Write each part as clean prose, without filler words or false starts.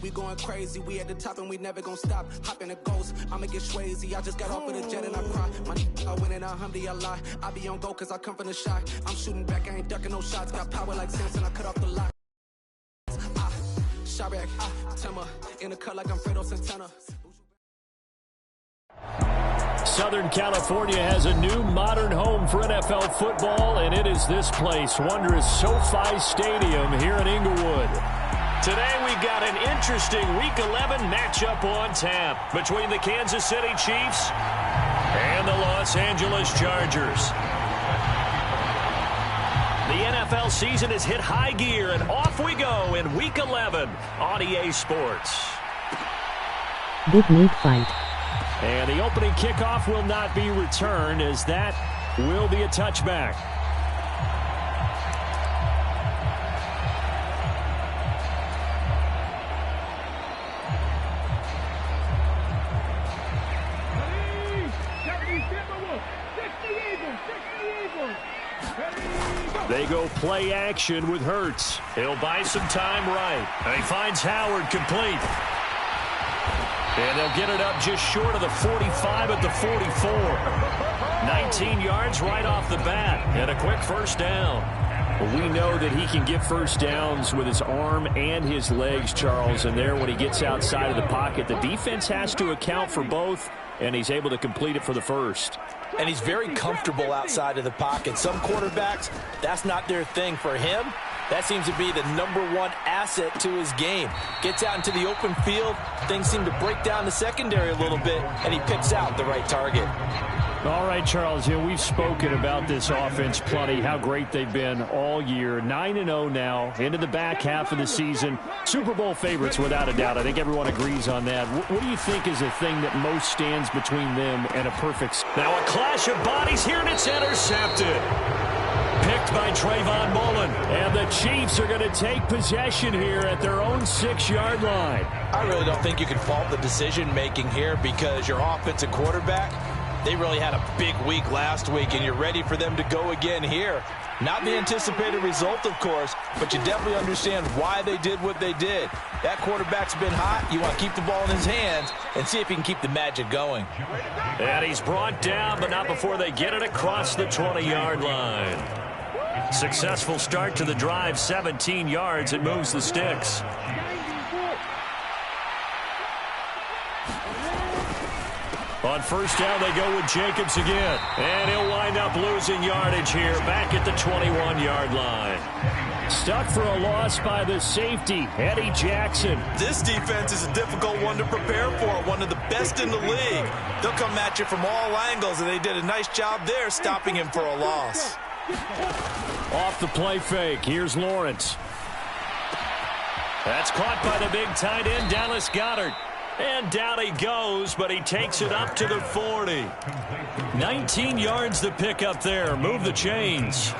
we going crazy. We at the top and we never gonna stop. Hop in a ghost, I'ma get Swayze. I just got off of the jet and I cry. I win in a Humvee, I lie. I be on go cause I come from the shot. I'm shooting back, I ain't ducking no shots. Got power like Samson, I cut off the lot. Shot back, Timmer, in the cut like I'm Fredo Santana. Southern California has a new modern home for NFL football, and it is this place, wondrous SoFi Stadium here in Inglewood. Today we got an interesting Week 11 matchup on tap between the Kansas City Chiefs and the Los Angeles Chargers. The NFL season has hit high gear, and off we go in Week 11 on EA Sports. Big meat fight. And the opening kickoff will not be returned, as that will be a touchback. They go play action with Hurts. He'll buy some time right. And he finds Howard complete. And they'll get it up just short of the 45 at the 44. 19 yards right off the bat. And a quick first down. Well, we know that he can get first downs with his arm and his legs, Charles. And there, when he gets outside of the pocket, the defense has to account for both, and he's able to complete it for the first. And he's very comfortable outside of the pocket. Some quarterbacks, that's not their thing. For him, that seems to be the #1 asset to his game. Gets out into the open field, things seem to break down the secondary a little bit, and he picks out the right target. All right, Charles, we've spoken about this offense plenty, how great they've been all year. 9-0 now, into the back half of the season. Super Bowl favorites, without a doubt. I think everyone agrees on that. What do you think is the thing that most stands between them and a perfect... Now a clash of bodies here, and it's intercepted. Picked by Trayvon Mullen. And the Chiefs are going to take possession here at their own 6-yard line. I really don't think you can fault the decision-making here, because your offensive quarterback, they really had a big week last week, and you're ready for them to go again here. Not the anticipated result, of course, but you definitely understand why they did what they did. That quarterback's been hot. You want to keep the ball in his hands and see if he can keep the magic going. And he's brought down, but not before they get it across the 20-yard line. Successful start to the drive, 17 yards. It moves the sticks. On first down, they go with Jacobs again. And he'll wind up losing yardage here, back at the 21-yard line. Stuck for a loss by the safety, Eddie Jackson. This defense is a difficult one to prepare for, one of the best in the league. They'll come at you from all angles, and they did a nice job there stopping him for a loss. Off the play fake, here's Lawrence. That's caught by the big tight end, Dallas Goedert. And down he goes, but he takes it up to the 40. 19 yards to pick up there. Move the chains.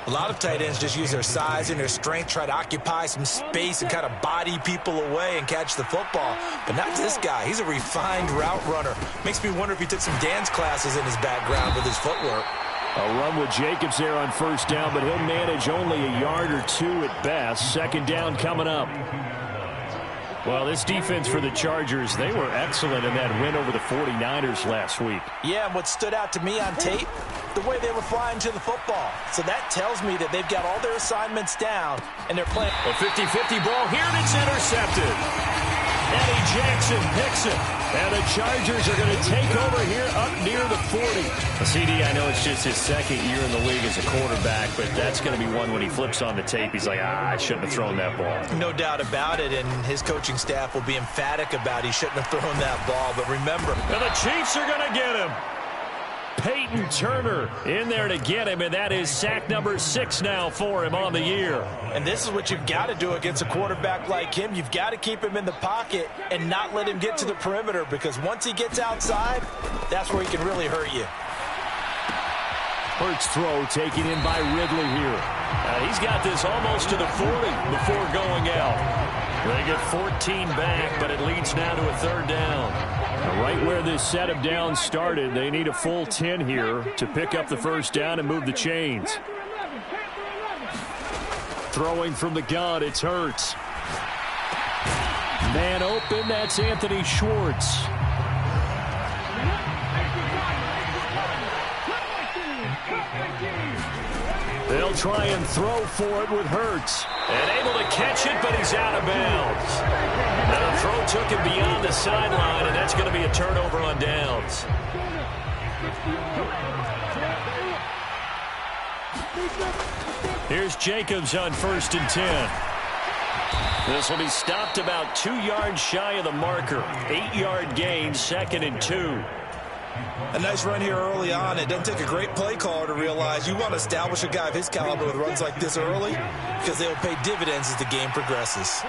A lot of tight ends just use their size and their strength, try to occupy some space and kind of body people away and catch the football. But not this guy. He's a refined route runner. Makes me wonder if he took some dance classes in his background with his footwork. A run with Jacobs there on first down, but he'll manage only a yard or two at best. Second down coming up. Well, this defense for the Chargers, they were excellent in that win over the 49ers last week. Yeah, and what stood out to me on tape, the way they were flying to the football. So that tells me that they've got all their assignments down, and they're playing. A 50-50 ball here, and it's intercepted. Eddie Jackson picks it. And the Chargers are going to take over here up near the 40. CD, I know it's just his second year in the league as a quarterback, but that's going to be one when he flips on the tape. He's like, I shouldn't have thrown that ball. No doubt about it, and his coaching staff will be emphatic about he shouldn't have thrown that ball. But remember, and the Chiefs are going to get him. Peyton Turner in there to get him, and that is sack number 6 now for him on the year. And this is what you've got to do against a quarterback like him. You've got to keep him in the pocket and not let him get to the perimeter, because once he gets outside, that's where he can really hurt you. Hurts throw taken in by Ridley here. He's got this almost to the 40 before going out. They get 14 back, but it leads now to a third down. Right where this set of downs started, they need a full 10 here to pick up the first down and move the chains. Throwing from the gun, it's Hurts. Man open, that's Anthony Schwartz. They'll try and throw for it with Hurts. And able to catch it, but he's out of bounds. Now the throw took him beyond the sideline, and that's going to be a turnover on downs. Here's Jacobs on 1st and 10. This will be stopped about 2 yards shy of the marker. 8-yard gain, 2nd and 2. A nice run here early on. It doesn't take a great play caller to realize you want to establish a guy of his caliber with runs like this early because they'll pay dividends as the game progresses.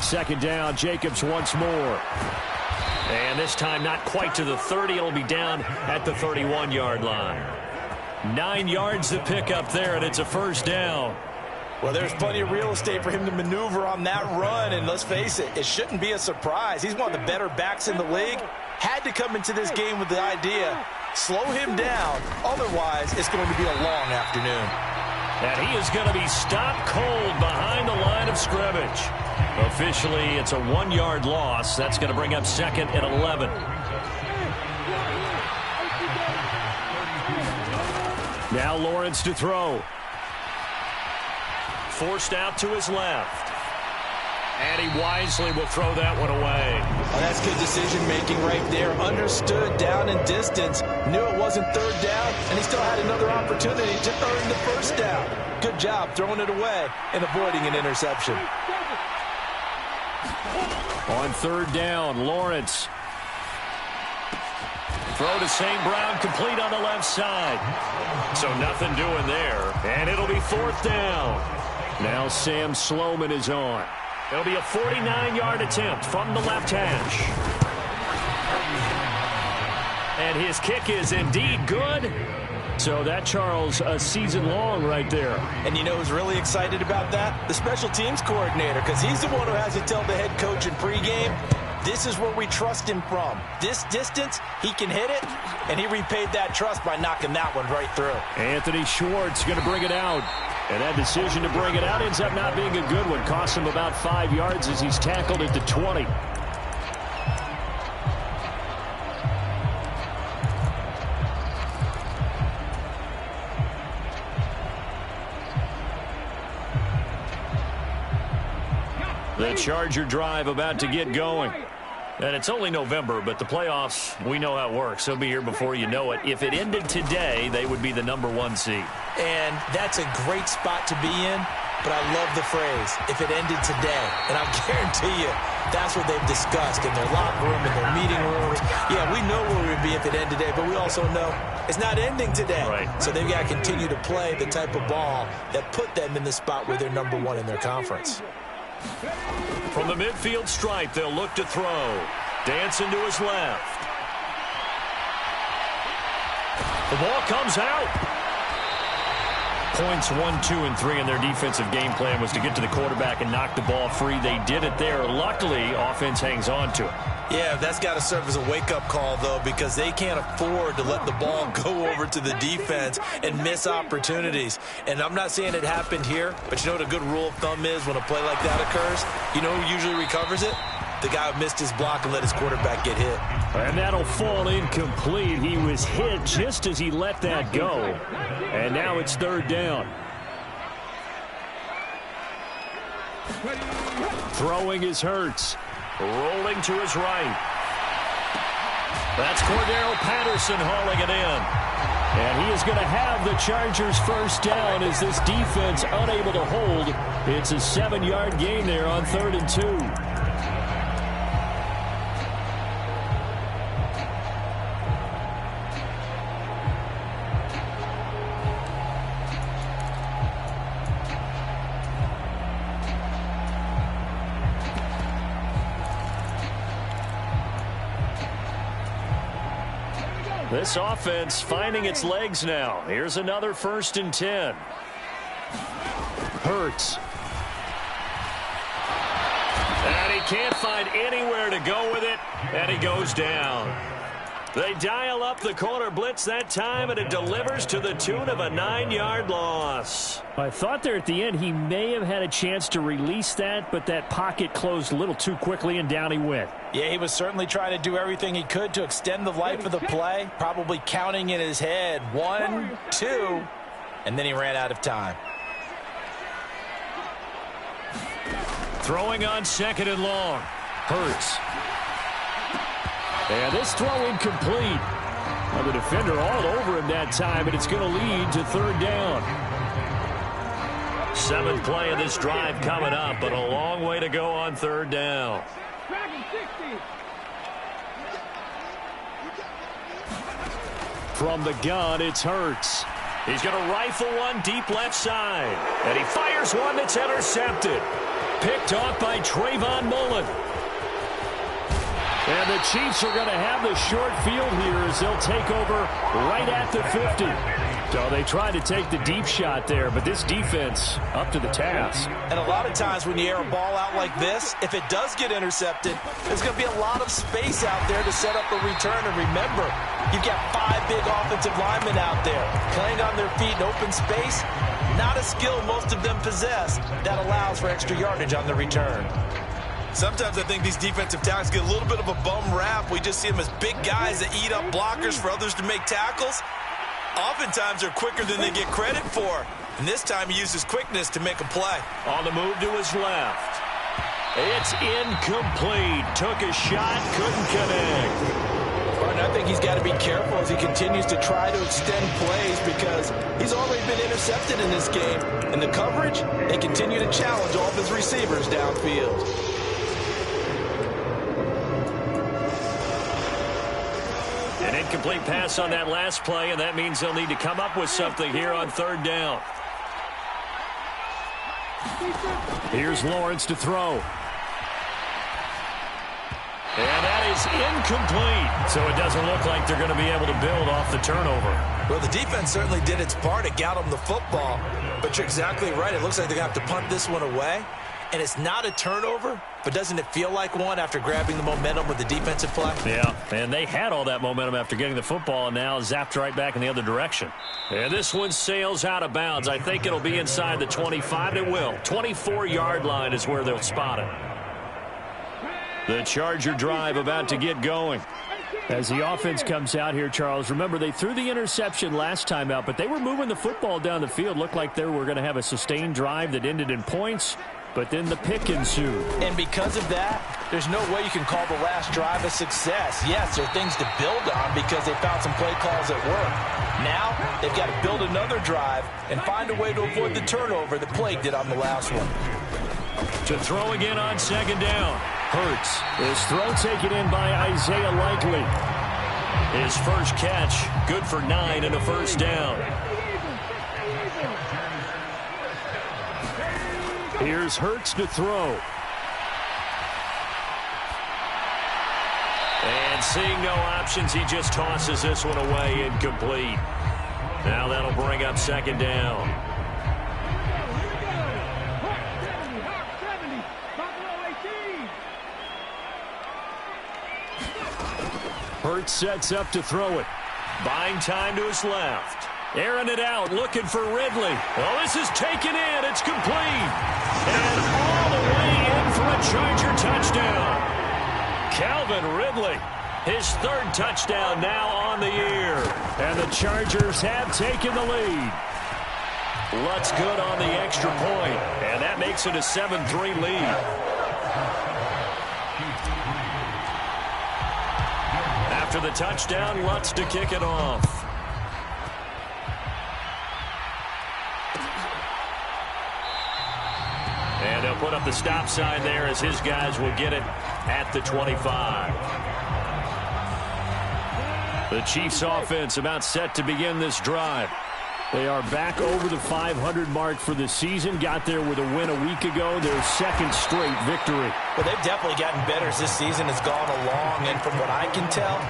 2nd down, Jacobs once more. And this time not quite to the 30. It'll be down at the 31-yard line. 9 yards to pick up there, and it's a 1st down. Well, there's plenty of real estate for him to maneuver on that run, and let's face it, it shouldn't be a surprise. He's one of the better backs in the league. Had to come into this game with the idea, slow him down, otherwise it's going to be a long afternoon. And he is going to be stopped cold behind the line of scrimmage. Officially, it's a 1-yard loss. That's going to bring up 2nd and 11. Now Lawrence to throw. Forced out to his left. And he wisely will throw that one away. Oh, that's good decision-making right there. Understood down and distance. Knew it wasn't 3rd down, and he still had another opportunity to earn the 1st down. Good job throwing it away and avoiding an interception. On 3rd down, Lawrence. Throw to St. Brown, complete on the left side. So nothing doing there. And it'll be 4th down. Now Sam Sloman is on. It'll be a 49-yard attempt from the left hash. And his kick is indeed good. So that, Charles, a season long right there. And you know who's really excited about that? The special teams coordinator, because he's the one who has to tell the head coach in pregame, this is where we trust him from. This distance, he can hit it, and he repaid that trust by knocking that one right through. Anthony Schwartz going to bring it out. And that decision to bring it out ends up not being a good one. Costs him about 5 yards as he's tackled at the 20. The Charger drive about to get going. And it's only November, but the playoffs, we know how it works. They'll be here before you know it. If it ended today, they would be the #1 seed. And that's a great spot to be in, but I love the phrase, if it ended today. And I'll guarantee you, that's what they've discussed in their locker room, in their meeting rooms. Yeah, we know where we would be if it ended today, but we also know it's not ending today. Right. So they've got to continue to play the type of ball that put them in the spot where they're #1 in their conference. From the midfield stripe, they'll look to throw. Dancing to his left. The ball comes out. Points 1, 2, and 3 in their defensive game plan was to get to the quarterback and knock the ball free. They did it there. Luckily, offense hangs on to it. Yeah, that's got to serve as a wake-up call, though, because they can't afford to let the ball go over to the defense and miss opportunities. And I'm not saying it happened here, but you know what a good rule of thumb is when a play like that occurs? You know who usually recovers it? The guy who missed his block and let his quarterback get hit. And that'll fall incomplete. He was hit just as he let that go. And now it's 3rd down. Throwing is Hurts. Rolling to his right. That's Cordero Patterson hauling it in. And he is going to have the Chargers' 1st down as this defense unable to hold. It's a 7-yard gain there on 3rd and 2. This offense finding its legs now. Here's another 1st and 10. Hurts. And he can't find anywhere to go with it, and he goes down. They dial up the corner blitz that time, and it delivers to the tune of a 9-yard loss. I thought there at the end he may have had a chance to release that, but that pocket closed a little too quickly, and down he went. Yeah, he was certainly trying to do everything he could to extend the life of the play, probably counting in his head 1, 2, and then he ran out of time. Throwing on 2nd and long. Hurts. And this throw incomplete. Well, the defender all over him that time, and it's going to lead to 3rd down. 7th play of this drive coming up, but a long way to go on 3rd down. From the gun, it's Hurts. He's going to rifle one deep left side. And he fires one that's intercepted. Picked off by Trayvon Mullen. And the Chiefs are going to have the short field here as they'll take over right at the 50. So they tried to take the deep shot there, but this defense up to the task. And a lot of times when you air a ball out like this, if it does get intercepted, there's going to be a lot of space out there to set up a return. And remember, you've got 5 big offensive linemen out there playing on their feet in open space. Not a skill most of them possess that allows for extra yardage on the return. Sometimes I think these defensive tackles get a little bit of a bum rap. We just see them as big guys that eat up blockers for others to make tackles. Oftentimes they're quicker than they get credit for. And this time he uses quickness to make a play. On the move to his left. It's incomplete. Took a shot, couldn't connect. And I think he's got to be careful as he continues to try to extend plays because he's already been intercepted in this game. And the coverage, they continue to challenge all of his receivers downfield. An incomplete pass on that last play, and that means they'll need to come up with something here on 3rd down. Here's Lawrence to throw. And that is incomplete. So it doesn't look like they're going to be able to build off the turnover. Well, the defense certainly did its part. It got them the football. But you're exactly right. It looks like they're going to have to punt this one away. And it's not a turnover, but doesn't it feel like one after grabbing the momentum with the defensive play? Yeah, and they had all that momentum after getting the football and now zapped right back in the other direction. And this one sails out of bounds. I think it'll be inside the 25. It will. 24-yard line is where they'll spot it. The Charger drive about to get going. As the offense comes out here, Charles, remember they threw the interception last time out, but they were moving the football down the field. Looked like they were going to have a sustained drive that ended in points. But then the pick ensued. And because of that, there's no way you can call the last drive a success. Yes, there are things to build on because they found some play calls that work. Now, they've got to build another drive and find a way to avoid the turnover that plagued it on the last one. To throw again on 2nd down. Hurts. His throw taken in by Isaiah Likely. His first catch, good for 9 and a 1st down. Here's Hurts to throw. And seeing no options, he just tosses this one away, incomplete. Now that'll bring up 2nd down. Hurts sets up to throw it. Buying time to his left. Airing it out, looking for Ridley. Well, this is taken in. It's complete. And all the way in for a Charger touchdown. Calvin Ridley, his 3rd touchdown now on the year. And the Chargers have taken the lead. Lutz good on the extra point. And that makes it a 7-3 lead. After the touchdown, Lutz to kick it off. And they'll put up the stop sign there as his guys will get it at the 25. The Chiefs offense about set to begin this drive. They are back over the 500 mark for the season. Got there with a win a week ago. Their 2nd straight victory. Well, they've definitely gotten better as this season has gone along. And from what I can tell,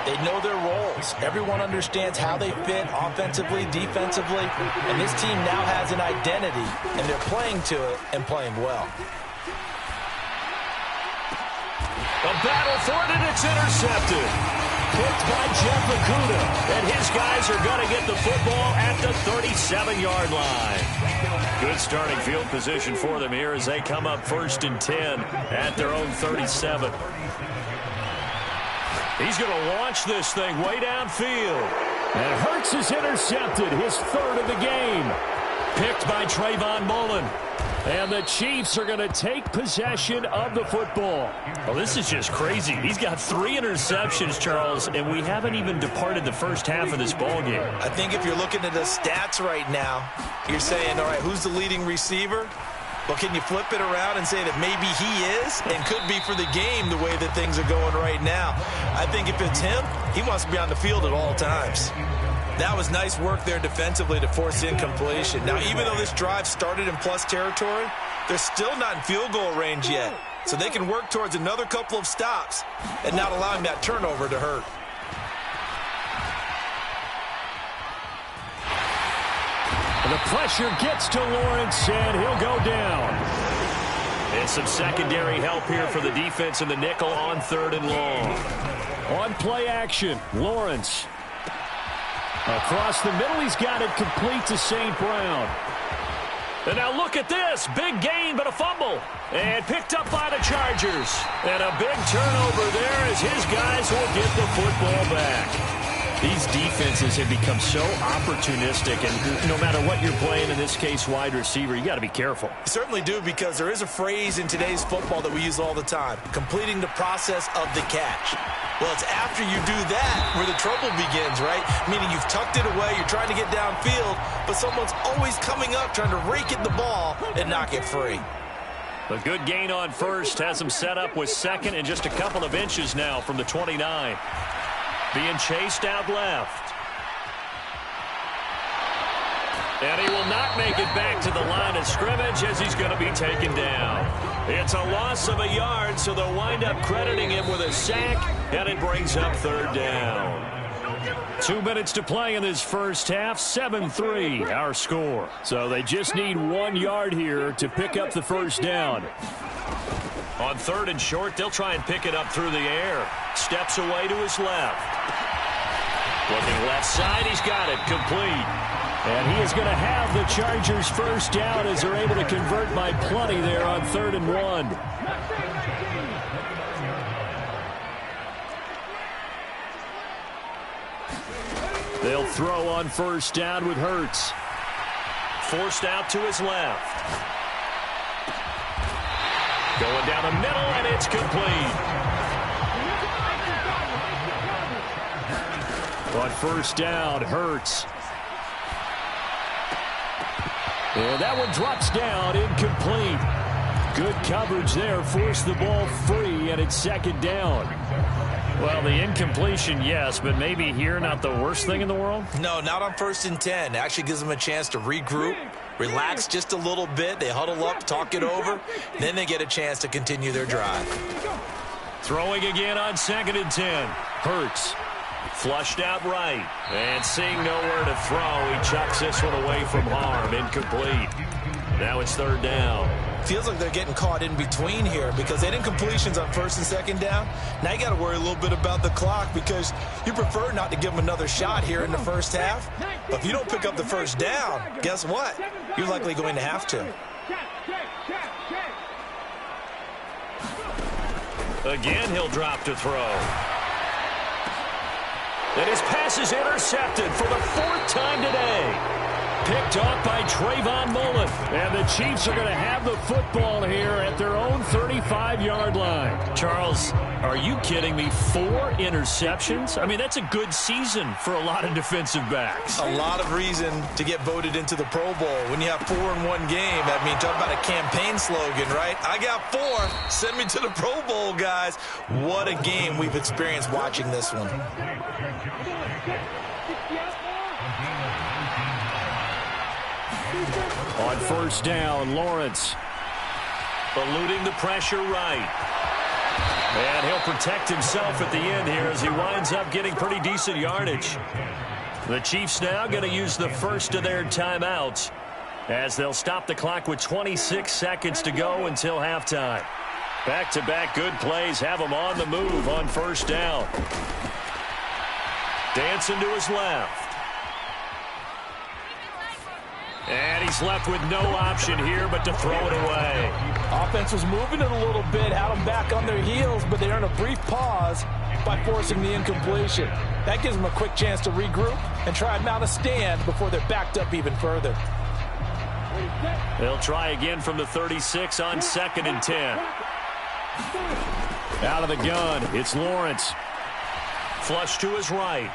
they know their roles. Everyone understands how they fit offensively, defensively. And this team now has an identity, and they're playing to it and playing well. A battle for it, and it's intercepted. picked by Jeff Okudah. And his guys are going to get the football at the 37-yard line. Good starting field position for them here as they come up 1st and 10 at their own 37. He's going to launch this thing way downfield. And Hurts is intercepted, his 3rd of the game. Picked by Trayvon Mullen. And the Chiefs are going to take possession of the football. Well, this is just crazy. He's got 3 interceptions, Charles, and we haven't even departed the first half of this ballgame. I think if you're looking at the stats right now, you're saying, all right, who's the leading receiver? Well, can you flip it around and say that maybe he is and could be for the game the way that things are going right now? I think if it's him, he wants to be on the field at all times. That was nice work there defensively to force incompletion. Now, even though this drive started in plus territory, they're still not in field goal range yet. So they can work towards another couple of stops and not allowing that turnover to hurt. The pressure gets to Lawrence, and he'll go down. And some secondary help here for the defense in the nickel on 3rd and long. On play action, Lawrence. Across the middle, he's got it complete to St. Brown. And now look at this. Big gain, but a fumble. And picked up by the Chargers. And a big turnover there as his guys will get the football back. These defenses have become so opportunistic, and no matter what you're playing, in this case wide receiver, you got to be careful. You certainly do, because there is a phrase in today's football that we use all the time, completing the process of the catch. Well, it's after you do that where the trouble begins, right? Meaning you've tucked it away, you're trying to get downfield, but someone's always coming up trying to rake at the ball and knock it free. A good gain on 1st has him set up with 2nd and just a couple of inches now from the 29. Being chased out left. And he will not make it back to the line of scrimmage as he's going to be taken down. It's a loss of a yard, so they'll wind up crediting him with a sack, and it brings up 3rd down. 2 minutes to play in this first half, 7-3 our score. So they just need 1 yard here to pick up the first down. On 3rd and short, they'll try and pick it up through the air. Steps away to his left. Looking left side, he's got it, complete. And he is going to have the Chargers first down as they're able to convert by plenty there on 3rd and 1. They'll throw on first down with Hurts. Forced out to his left. Going down the middle, and it's complete. On first down, Hurts. And that one drops down, incomplete. Good coverage there, forced the ball free, and it's 2nd down. Well, the incompletion, yes, but maybe here not the worst thing in the world? No, not on 1st and 10. It actually gives them a chance to regroup, relax just a little bit. They huddle up, talk it over. Then they get a chance to continue their drive. Throwing again on 2nd and 10. Hurts. Flushed out right. And seeing nowhere to throw, he chucks this one away from harm. Incomplete. Now it's 3rd down. Feels like they're getting caught in between here because they didn't completions on 1st and 2nd down. Now you got to worry a little bit about the clock because you prefer not to give them another shot here in the first half. But if you don't pick up the first down, guess what? You're likely going to have to. Again, he'll drop to throw. And his pass is intercepted for the 4th time today. Picked off by Trayvon Mullen. And the Chiefs are going to have the football here at their own 35-yard line. Charles, are you kidding me? 4 interceptions? I mean, that's a good season for a lot of defensive backs. A lot of reason to get voted into the Pro Bowl. When you have 4 in one game, I mean, talk about a campaign slogan, right? I got 4. Send me to the Pro Bowl, guys. What a game we've experienced watching this one. On first down, Lawrence. Eluding the pressure right. And he'll protect himself at the end here as he winds up getting pretty decent yardage. The Chiefs now going to use the first of their timeouts as they'll stop the clock with 26 seconds to go until halftime. Back-to-back good plays have them on the move on first down. Dancing to his left. And he's left with no option here but to throw it away. Offense was moving it a little bit, had them back on their heels, but they earned a brief pause by forcing the incompletion. That gives them a quick chance to regroup and try and mount a stand before they're backed up even further. They'll try again from the 36 on 2nd and 10. Out of the gun, it's Lawrence. Flush to his right.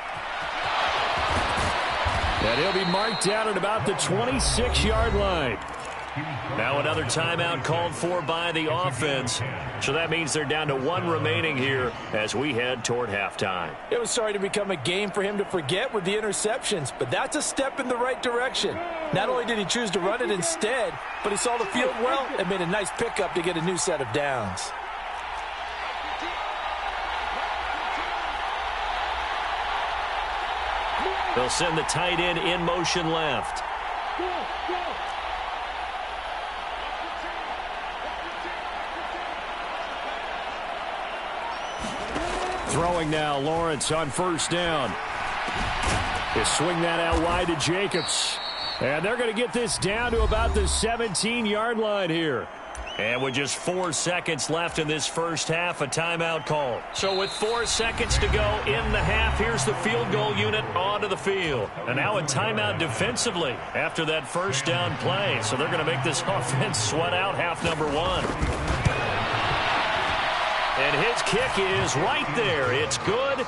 And he'll be marked down at about the 26-yard line. Now another timeout called for by the offense. So that means they're down to 1 remaining here as we head toward halftime. It was starting to become a game for him to forget with the interceptions, but that's a step in the right direction. Not only did he choose to run it instead, but he saw the field well and made a nice pickup to get a new set of downs. They'll send the tight end in motion left. Throwing now, Lawrence on 1st down. They swing that out wide to Jacobs. And they're going to get this down to about the 17-yard line here. And with just 4 seconds left in this first half, a timeout call. So with 4 seconds to go in the half, here's the field goal unit onto the field. And now a timeout defensively after that first down play. So they're going to make this offense sweat out half number 1. And his kick is right there. It's good.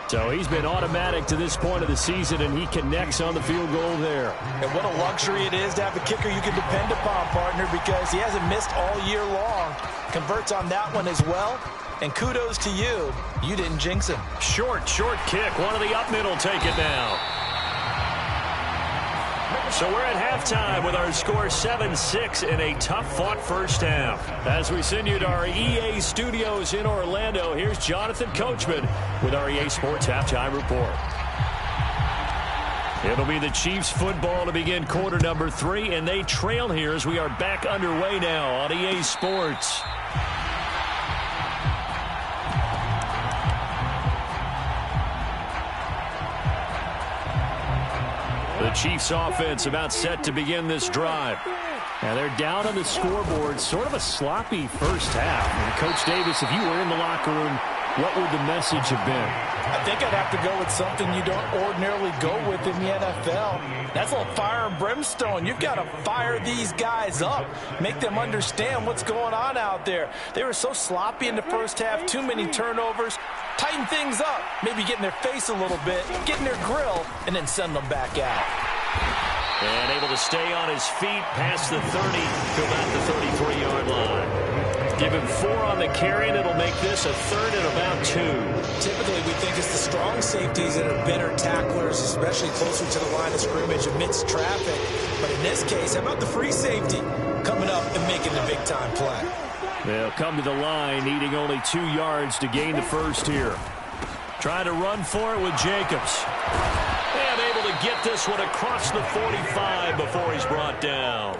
So he's been automatic to this point of the season, and he connects on the field goal there. And what a luxury it is to have a kicker you can depend upon, partner, because he hasn't missed all year long. Converts on that one as well. And kudos to you. You didn't jinx him. Short kick. One of the up middle take it now. So we're at halftime with our score 7-6 in a tough-fought first half. As we send you to our EA studios in Orlando, here's Jonathan Coachman with our EA Sports Halftime Report. It'll be the Chiefs football to begin quarter number 3, and they trail here as we are back underway now on EA Sports. The Chiefs offense about set to begin this drive. Now they're down on the scoreboard, sort of a sloppy first half. And Coach Davis, if you were in the locker room, what would the message have been? I think I'd have to go with something you don't ordinarily go with in the NFL. That's a little fire and brimstone. You've got to fire these guys up, make them understand what's going on out there. They were so sloppy in the first half, too many turnovers. Tighten things up, maybe get in their face a little bit, get in their grill, and then send them back out. And able to stay on his feet past the 30 to about the 33-yard line. Give him 4 on the carry, and it'll make this a 3rd and about 2. Typically, we think it's the strong safeties that are better tacklers, especially closer to the line of scrimmage amidst traffic. But in this case, how about the free safety coming up and making the big-time play? They'll come to the line, needing only 2 yards to gain the first here. Trying to run for it with Jacobs. And able to get this one across the 45 before he's brought down.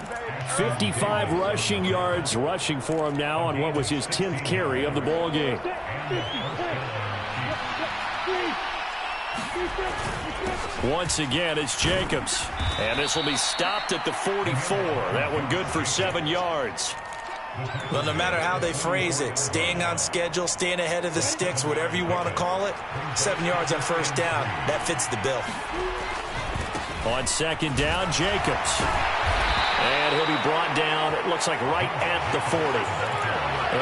55 rushing yards rushing for him now on what was his 10th carry of the ball game. Once again, it's Jacobs. And this will be stopped at the 44. That one good for 7 yards. Well, no matter how they phrase it, staying on schedule, staying ahead of the sticks, whatever you want to call it, 7 yards on first down, that fits the bill. On 2nd down, Jacobs. And he'll be brought down, it looks like right at the 40.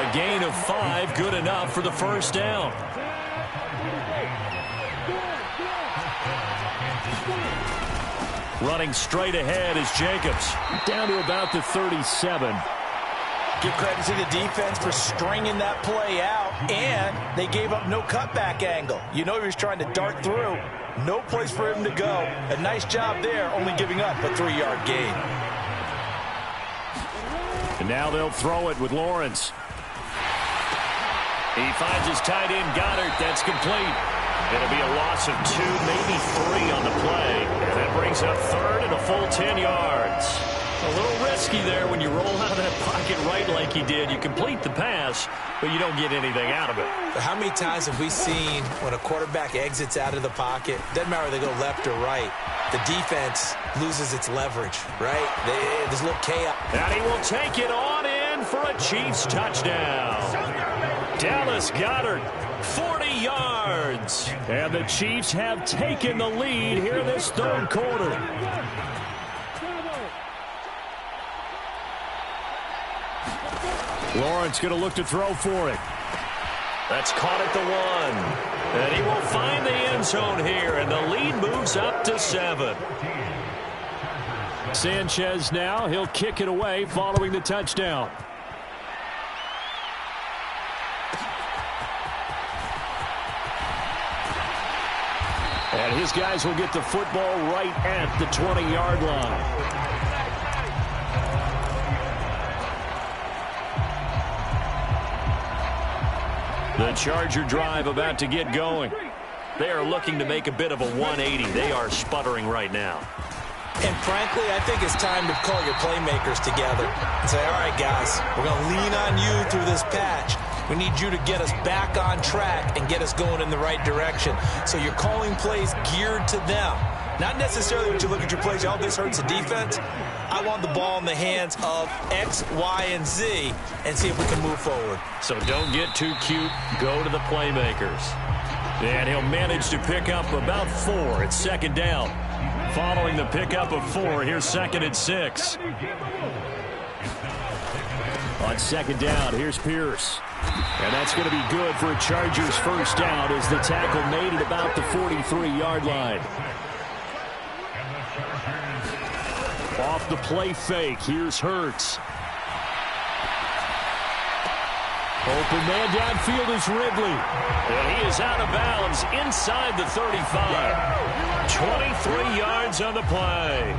A gain of 5, good enough for the first down. Running straight ahead is Jacobs. Down to about the 37. Give credit to the defense for stringing that play out, and they gave up no cutback angle. You know he was trying to dart through. No place for him to go. A nice job there, only giving up a 3-yard gain. And now they'll throw it with Lawrence. He finds his tight end, Goddard. That's complete. It'll be a loss of 2, maybe 3 on the play. And that brings up 3rd and a full 10 yards. A little risky there when you roll out of that pocket right like he did. You complete the pass, but you don't get anything out of it. But how many times have we seen when a quarterback exits out of the pocket, doesn't matter whether they go left or right, the defense loses its leverage, right? There's a little chaos. And he will take it on in for a Chiefs touchdown. Dallas Goedert, 40 yards. And the Chiefs have taken the lead here in this third quarter. Lawrence going to look to throw for it. That's caught at the 1. And he will find the end zone here, and the lead moves up to 7. Sanchez now, he'll kick it away following the touchdown. And his guys will get the football right at the 20-yard line. The Charger drive about to get going. They are looking to make a bit of a 180. They are sputtering right now. And frankly, I think it's time to call your playmakers together and say, all right, guys, we're going to lean on you through this patch. We need you to get us back on track and get us going in the right direction. So you're calling plays geared to them. Not necessarily when you look at your plays, oh, this hurts the defense. I want the ball in the hands of X, Y, and Z and see if we can move forward. So don't get too cute. Go to the playmakers. And he'll manage to pick up about 4. It's second down. Following the pickup of 4, here's 2nd and 6. On second down, here's Pierce. And that's going to be good for a Chargers first down as the tackle made at about the 43-yard line. Off the play fake, here's Hurts. Open man downfield is Ridley. And he is out of bounds inside the 35. 23 yards on the play.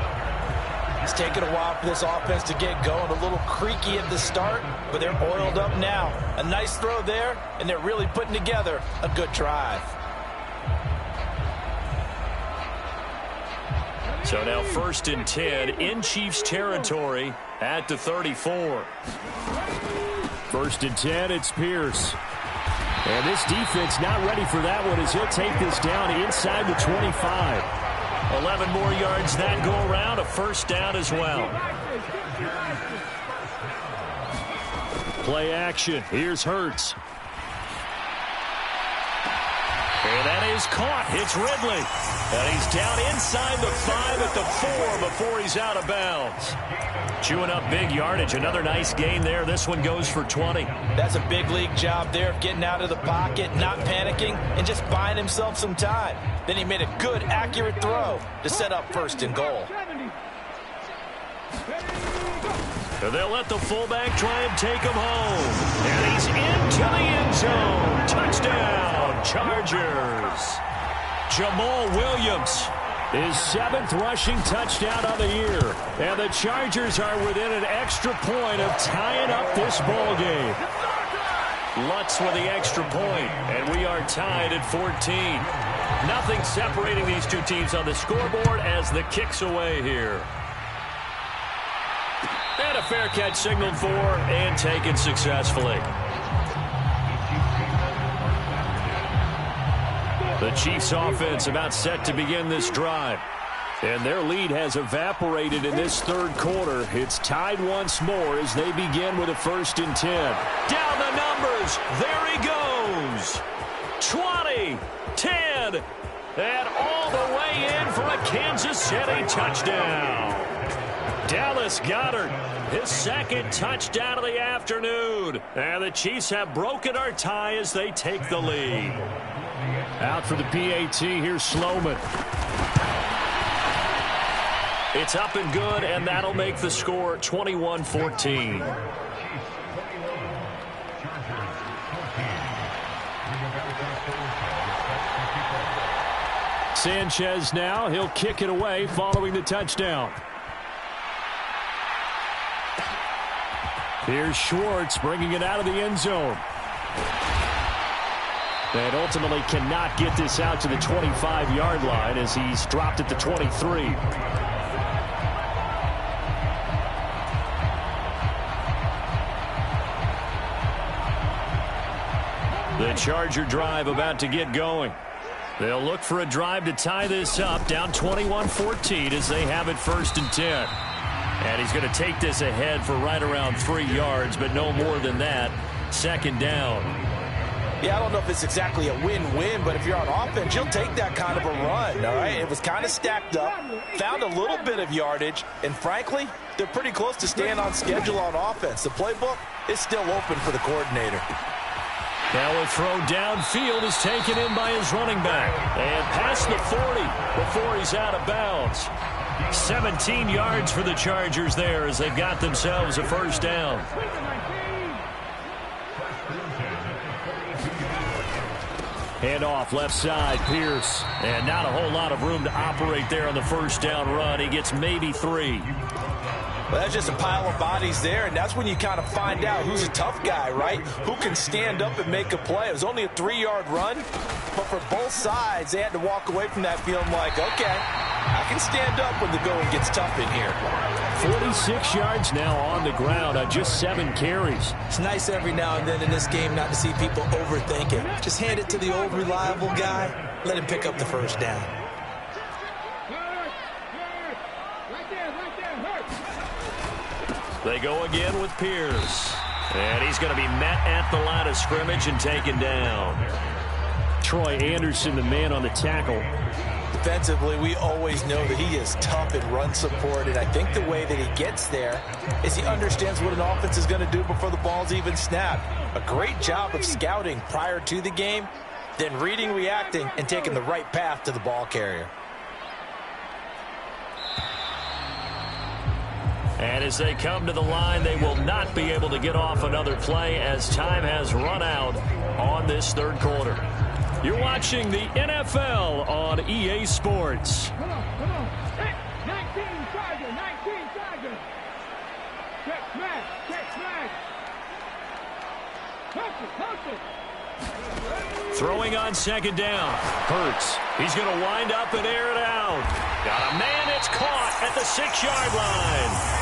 It's taken a while for this offense to get going. A little creaky at the start, but they're oiled up now. A nice throw there, and they're really putting together a good drive. So now 1st and 10 in Chiefs territory at the 34. 1st and 10, it's Pierce. And this defense not ready for that one as he'll take this down inside the 25. 11 more yards that go around, a first down as well. Play action, here's Hurts. And that is caught. It's Ridley. And he's down inside the 5 at the 4 before he's out of bounds. Chewing up big yardage. Another nice gain there. This one goes for 20. That's a big league job there of getting out of the pocket, not panicking, and just buying himself some time. Then he made a good, accurate throw to set up 1st and goal. And they'll let the fullback try and take him home. And he's into the end zone. Touchdown, Chargers. Jamal Williams, his 7th rushing touchdown of the year. And the Chargers are within an extra point of tying up this ball game. Lutz with the extra point, and we are tied at 14. Nothing separating these two teams on the scoreboard as the kick's away here. And a fair catch signaled for and taken successfully. The Chiefs offense about set to begin this drive. And their lead has evaporated in this third quarter. It's tied once more as they begin with a 1st and 10. Down the numbers. There he goes. 20, 10, and all the way in for a Kansas City touchdown. Dallas Goedert, his 2nd touchdown of the afternoon. And the Chiefs have broken our tie as they take the lead. Out for the PAT, here's Sloman. It's up and good, and that'll make the score 21-14. Sanchez now, he'll kick it away following the touchdown. Here's Schwartz bringing it out of the end zone. And ultimately cannot get this out to the 25-yard line as he's dropped at the 23. The Charger drive about to get going. They'll look for a drive to tie this up, down 21-14 as they have it 1st and 10. And he's going to take this ahead for right around 3 yards, but no more than that. 2nd down. Yeah, I don't know if it's exactly a win-win, but if you're on offense, you'll take that kind of a run, all right? It was kind of stacked up, found a little bit of yardage, and frankly, they're pretty close to staying on schedule on offense. The playbook is still open for the coordinator. Now a throw downfield is taken in by his running back. And past the 40 before he's out of bounds. 17 yards for the Chargers there as they've got themselves a 1st down. Hand off left side, Pierce. And not a whole lot of room to operate there on the 1st down run. He gets maybe 3. Well, that's just a pile of bodies there, and that's when you kind of find out who's a tough guy, right? Who can stand up and make a play. It was only a 3-yard run, but for both sides, they had to walk away from that feeling like, okay, I can stand up when the going gets tough in here. 46 yards now on the ground on just 7 carries. It's nice every now and then in this game not to see people overthink it. Just hand it to the old reliable guy, let him pick up the 1st down. They go again with Pierce. And he's going to be met at the line of scrimmage and taken down. Troy Anderson, the man on the tackle. Defensively, we always know that he is tough in run support, and I think the way that he gets there is he understands what an offense is going to do before the ball's even snapped. A great job of scouting prior to the game, then reading, reacting, and taking the right path to the ball carrier. And as they come to the line, they will not be able to get off another play as time has run out on this 3rd quarter. You're watching the NFL on EA Sports. Come on. Hey, 19 Charger. Check smash. Touch it. Throwing on 2nd down. Hurts. He's going to wind up and air it out. Got a man that's caught at the 6-yard line.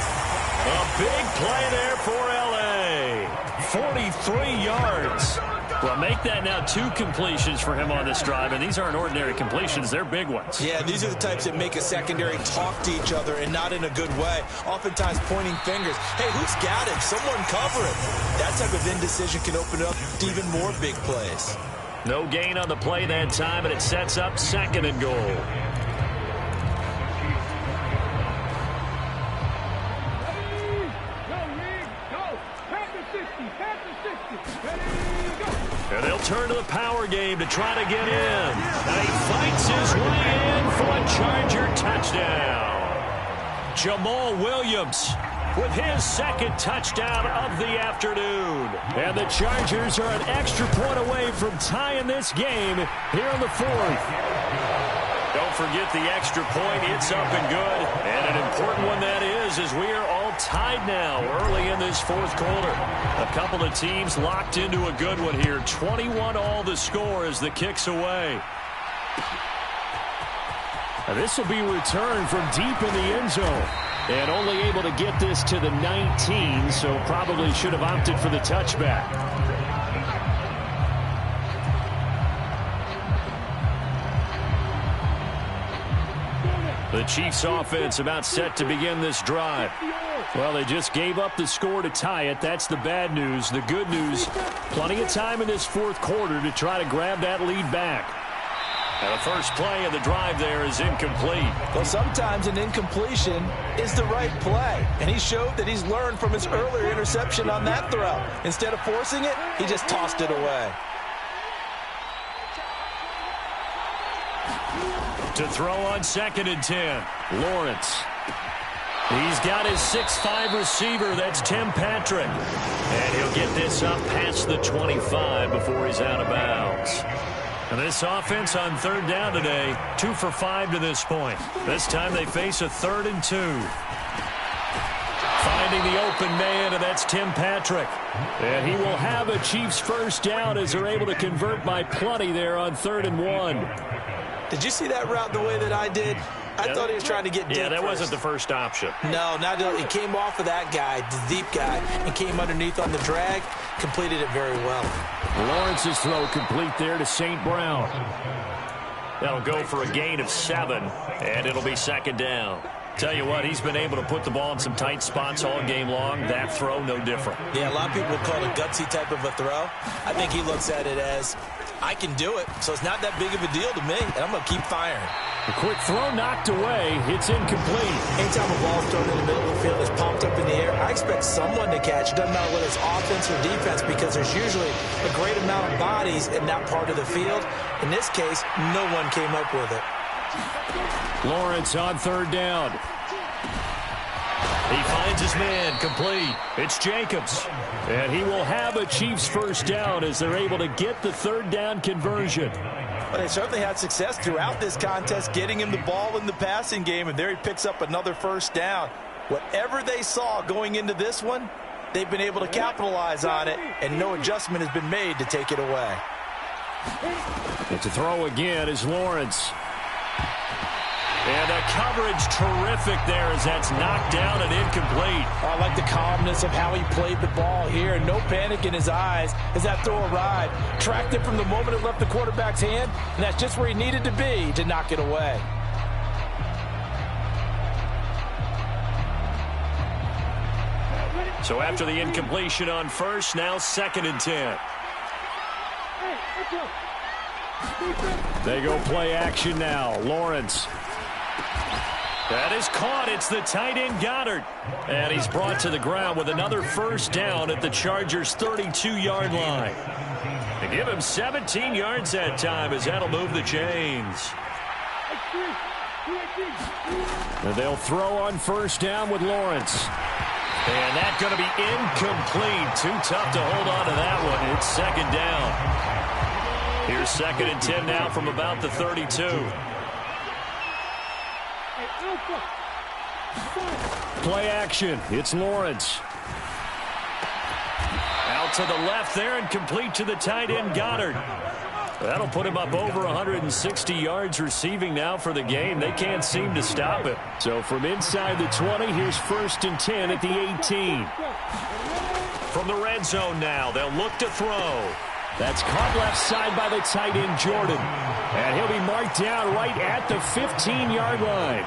A big play there for L.A. 43 yards. Well, make that now 2 completions for him on this drive, and these aren't ordinary completions. They're big ones. Yeah, these are the types that make a secondary talk to each other and not in a good way. Oftentimes pointing fingers. Hey, who's got him? Someone cover it. That type of indecision can open up to even more big plays. No gain on the play that time, and it sets up 2nd and goal. And they'll turn to the power game to try to get in. And he fights his way in for a Charger touchdown. Jamal Williams with his 2nd touchdown of the afternoon. And the Chargers are an extra point away from tying this game here in the 4th. Don't forget the extra point. It's up and good. And an important one that is, as we are all tied now early in this 4th quarter. A couple of teams locked into a good one here. 21-all the score as the kick's away. Now this will be returned from deep in the end zone. And only able to get this to the 19, so probably should have opted for the touchback. The Chiefs offense about set to begin this drive. Well, they just gave up the score to tie it. That's the bad news. The good news, plenty of time in this 4th quarter to try to grab that lead back. And the first play of the drive there is incomplete. Well, sometimes an incompletion is the right play. And he showed that he's learned from his earlier interception on that throw. Instead of forcing it, he just tossed it away. To throw on 2nd and 10. Lawrence. He's got his 6'5 receiver. That's Tim Patrick. And he'll get this up past the 25 before he's out of bounds. And this offense on 3rd down today, 2 for 5 to this point. This time they face a 3rd and 2. Finding the open man, and that's Tim Patrick. And he will have a Chiefs 1st down as they're able to convert by plenty there on 3rd and 1. Did you see that route the way that I did? I thought he was trying to get deep. Yeah, that first. wasn't the first option. No, not he came off of that guy, the deep guy, and came underneath on the drag, completed it very well. Lawrence's throw complete there to St. Brown. That'll go for a gain of 7, and it'll be second down. Tell you what, he's been able to put the ball in some tight spots all game long. That throw, no different. Yeah, a lot of people would call it a gutsy type of a throw. I think he looks at it as, I can do it, so it's not that big of a deal to me, and I'm going to keep firing. A quick throw knocked away. It's incomplete. Anytime a ball's thrown in the middle of the field, it's pumped up in the air, I expect someone to catch. It doesn't matter whether it's offense or defense, because there's usually a great amount of bodies in that part of the field. In this case, no one came up with it. Lawrence on third down. He finds his man, complete. It's Jacobs. And he will have a Chiefs first down as they're able to get the third down conversion. Well, they certainly had success throughout this contest, getting him the ball in the passing game, and there he picks up another first down. Whatever they saw going into this one, they've been able to capitalize on it, and no adjustment has been made to take it away. It's a throw again is Lawrence. And the coverage terrific there as that's knocked down and incomplete. I like the calmness of how he played the ball here. No panic in his eyes as that throw arrived. Tracked it from the moment it left the quarterback's hand, and that's just where he needed to be to knock it away. So after the incompletion on first, now second and 10. They go play action now. Lawrence. That is caught. It's the tight end Goddard. And he's brought to the ground with another first down at the Chargers' 32-yard line. They give him 17 yards that time as that'll move the chains. And they'll throw on first down with Lawrence. And that's going to be incomplete. Too tough to hold on to that one. It's second down. Here's second and 10 now from about the 32. Play action. It's Lawrence. Out to the left there and complete to the tight end Goddard. That'll put him up over 160 yards receiving now for the game. They can't seem to stop it. So from inside the 20, here's first and 10 at the 18. From the red zone now, they'll look to throw. That's caught left side by the tight end Jordan. And he'll be marked down right at the 15-yard line.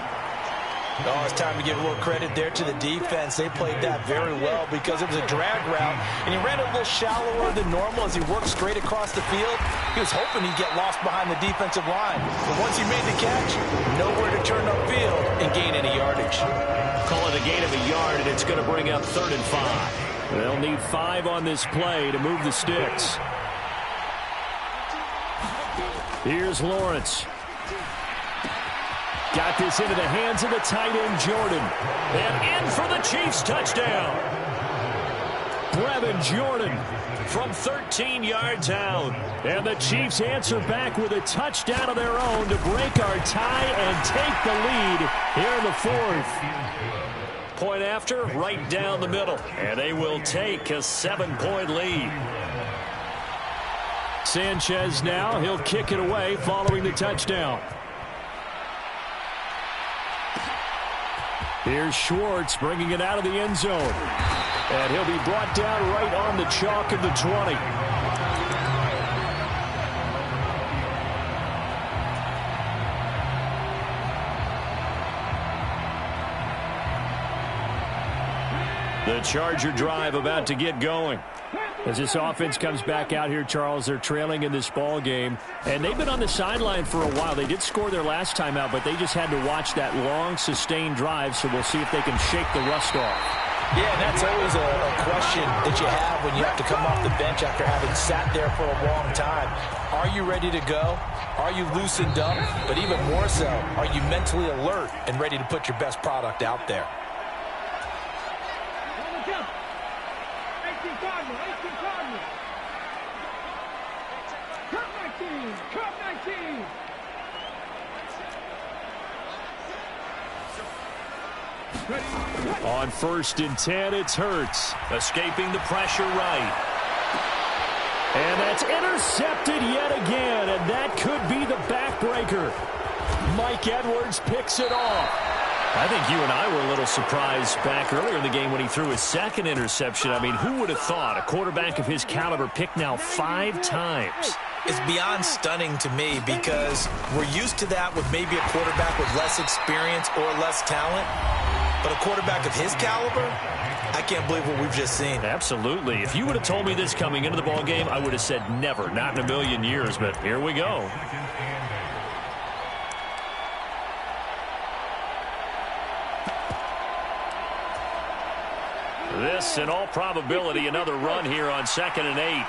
Oh, it's time to give a little credit there to the defense. They played that very well because it was a drag route, and he ran a little shallower than normal as he worked straight across the field. He was hoping he'd get lost behind the defensive line. But once he made the catch, nowhere to turn upfield and gain any yardage. Call it a gain of a yard, and it's going to bring up 3rd and 5. They'll need 5 on this play to move the sticks. Here's Lawrence. Got this into the hands of the tight end, Jordan. And in for the Chiefs touchdown. Brevin Jordan from 13 yards out. And the Chiefs answer back with a touchdown of their own to break our tie and take the lead here in the 4th. Point after, right down the middle. And they will take a 7-point lead. Sanchez now, he'll kick it away following the touchdown. Here's Schwartz bringing it out of the end zone. And he'll be brought down right on the chalk of the 20. The Charger drive about to get going. As this offense comes back out here, Charles, they're trailing in this ball game. And they've been on the sideline for a while. They did score their last time out, but they just had to watch that long, sustained drive, so we'll see if they can shake the rust off. Yeah, and that's always a question that you have when you have to come off the bench after having sat there for a long time. Are you ready to go? Are you loosened up? But even more so, are you mentally alert and ready to put your best product out there? On 1st and 10, it's Hurts. Escaping the pressure right. And that's intercepted yet again, and that could be the backbreaker. Mike Edwards picks it off. I think you and I were a little surprised back earlier in the game when he threw his second interception. I mean, who would have thought a quarterback of his caliber picked now 5 times? It's beyond stunning to me because we're used to that with maybe a quarterback with less experience or less talent. But a quarterback of his caliber, I can't believe what we've just seen. Absolutely. If you would have told me this coming into the ballgame, I would have said never, not in a million years. But here we go. This, in all probability, another run here on 2nd and 8.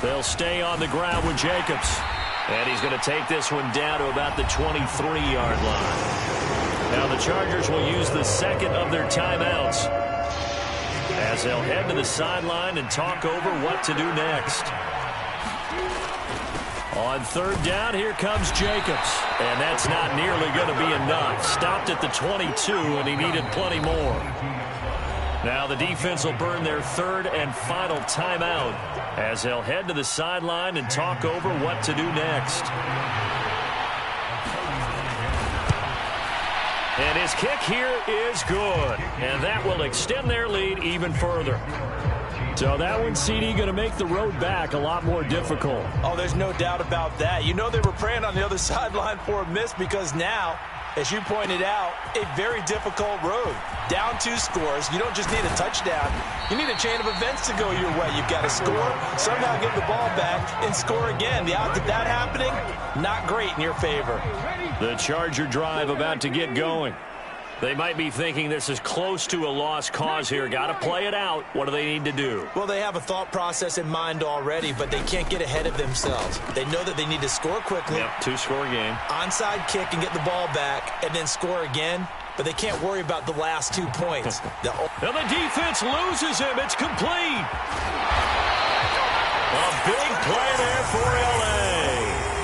They'll stay on the ground with Jacobs. And he's going to take this one down to about the 23-yard line. Now the Chargers will use the second of their timeouts as they'll head to the sideline and talk over what to do next. On 3rd down, here comes Jacobs. And that's not nearly going to be enough. Stopped at the 22, and he needed plenty more. Now the defense will burn their 3rd and final timeout as they'll head to the sideline and talk over what to do next. And his kick here is good. And that will extend their lead even further. So that one, CD, going to make the road back a lot more difficult. Oh, there's no doubt about that. You know they were praying on the other sideline for a miss because now, as you pointed out, a very difficult road. Down 2 scores. You don't just need a touchdown. You need a chain of events to go your way. You've got to score, somehow get the ball back, and score again. The odds of that happening, not great in your favor. The Charger drive about to get going. They might be thinking this is close to a lost cause here. Got to play it out. What do they need to do? Well, they have a thought process in mind already, but they can't get ahead of themselves. They know that they need to score quickly. Yep, 2-score game. Onside kick and get the ball back, and then score again. But they can't worry about the last 2 points. Now the defense loses him. It's complete. A big play there for L.A.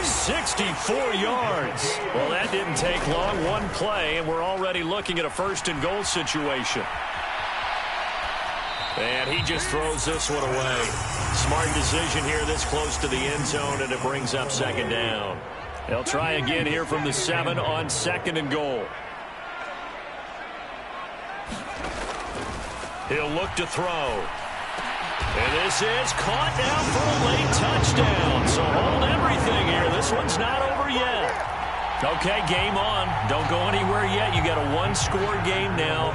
64 yards. Well, that didn't take long. 1 play, and we're already looking at a 1st and goal situation. And he just throws this one away. Smart decision here this close to the end zone, and it brings up 2nd down. They'll try again here from the 7 on 2nd and goal. He'll look to throw. And this is caught now for a late touchdown. So hold everything here. This one's not over yet. Okay, game on. Don't go anywhere yet. You got a 1-score game now.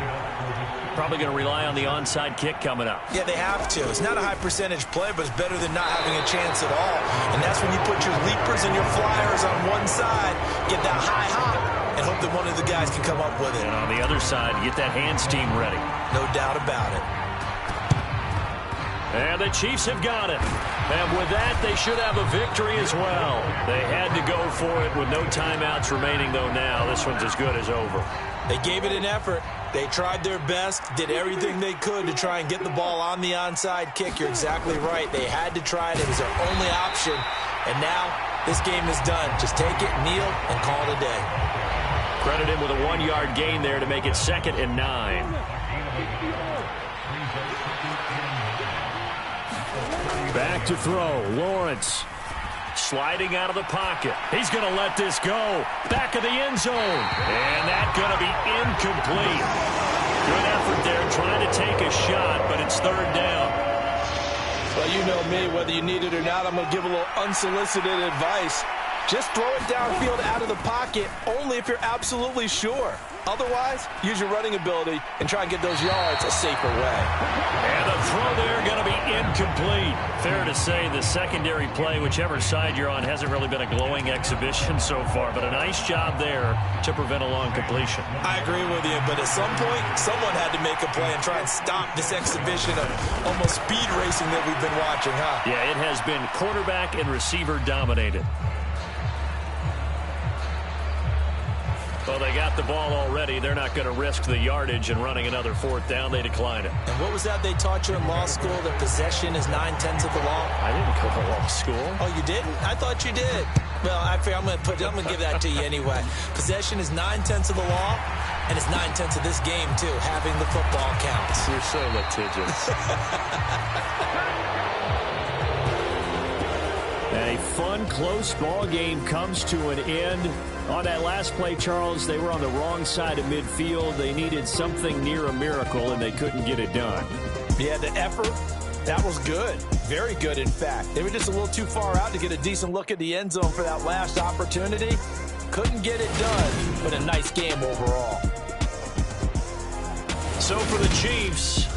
Probably going to rely on the onside kick coming up. Yeah, they have to. It's not a high percentage play, but it's better than not having a chance at all. And that's when you put your leapers and your flyers on one side, get that high hop, and hope that one of the guys can come up with it. And on the other side, get that hands team ready. No doubt about it. And the Chiefs have got it. And with that, they should have a victory as well. They had to go for it with no timeouts remaining, though now. This one's as good as over. They gave it an effort. They tried their best, did everything they could to try and get the ball on the onside kick. You're exactly right. They had to try it. It was their only option. And now this game is done. Just take it, kneel, and call it a day. Credit him with a 1-yard gain there to make it 2nd and 9. Back to throw. Lawrence sliding out of the pocket. He's going to let this go. Back of the end zone. And that's going to be incomplete. Good effort there trying to take a shot, but it's 3rd down. Well, you know me. Whether you need it or not, I'm going to give a little unsolicited advice. Just throw it downfield out of the pocket only if you're absolutely sure. Otherwise, use your running ability and try and get those yards a safer way. And the throw there going to be incomplete. Fair to say the secondary play, whichever side you're on, hasn't really been a glowing exhibition so far, but a nice job there to prevent a long completion. I agree with you, but at some point, someone had to make a play and try and stop this exhibition of almost speed racing that we've been watching, huh? Yeah, it has been quarterback and receiver dominated. Well, they got the ball already. They're not going to risk the yardage and running another 4th down. They decline it. And what was that they taught you in law school, that possession is 9/10 of the law? I didn't go to law school. Oh, you didn't? I thought you did. Well, I'm going to give that to you anyway. Possession is 9/10 of the law, and it's 9/10 of this game, too. Having the football counts. You're so litigious. A fun, close ball game comes to an end. On that last play, Charles, they were on the wrong side of midfield. They needed something near a miracle, and they couldn't get it done. Yeah, the effort, that was good. Very good, in fact. They were just a little too far out to get a decent look at the end zone for that last opportunity. Couldn't get it done, but a nice game overall. So for the Chiefs,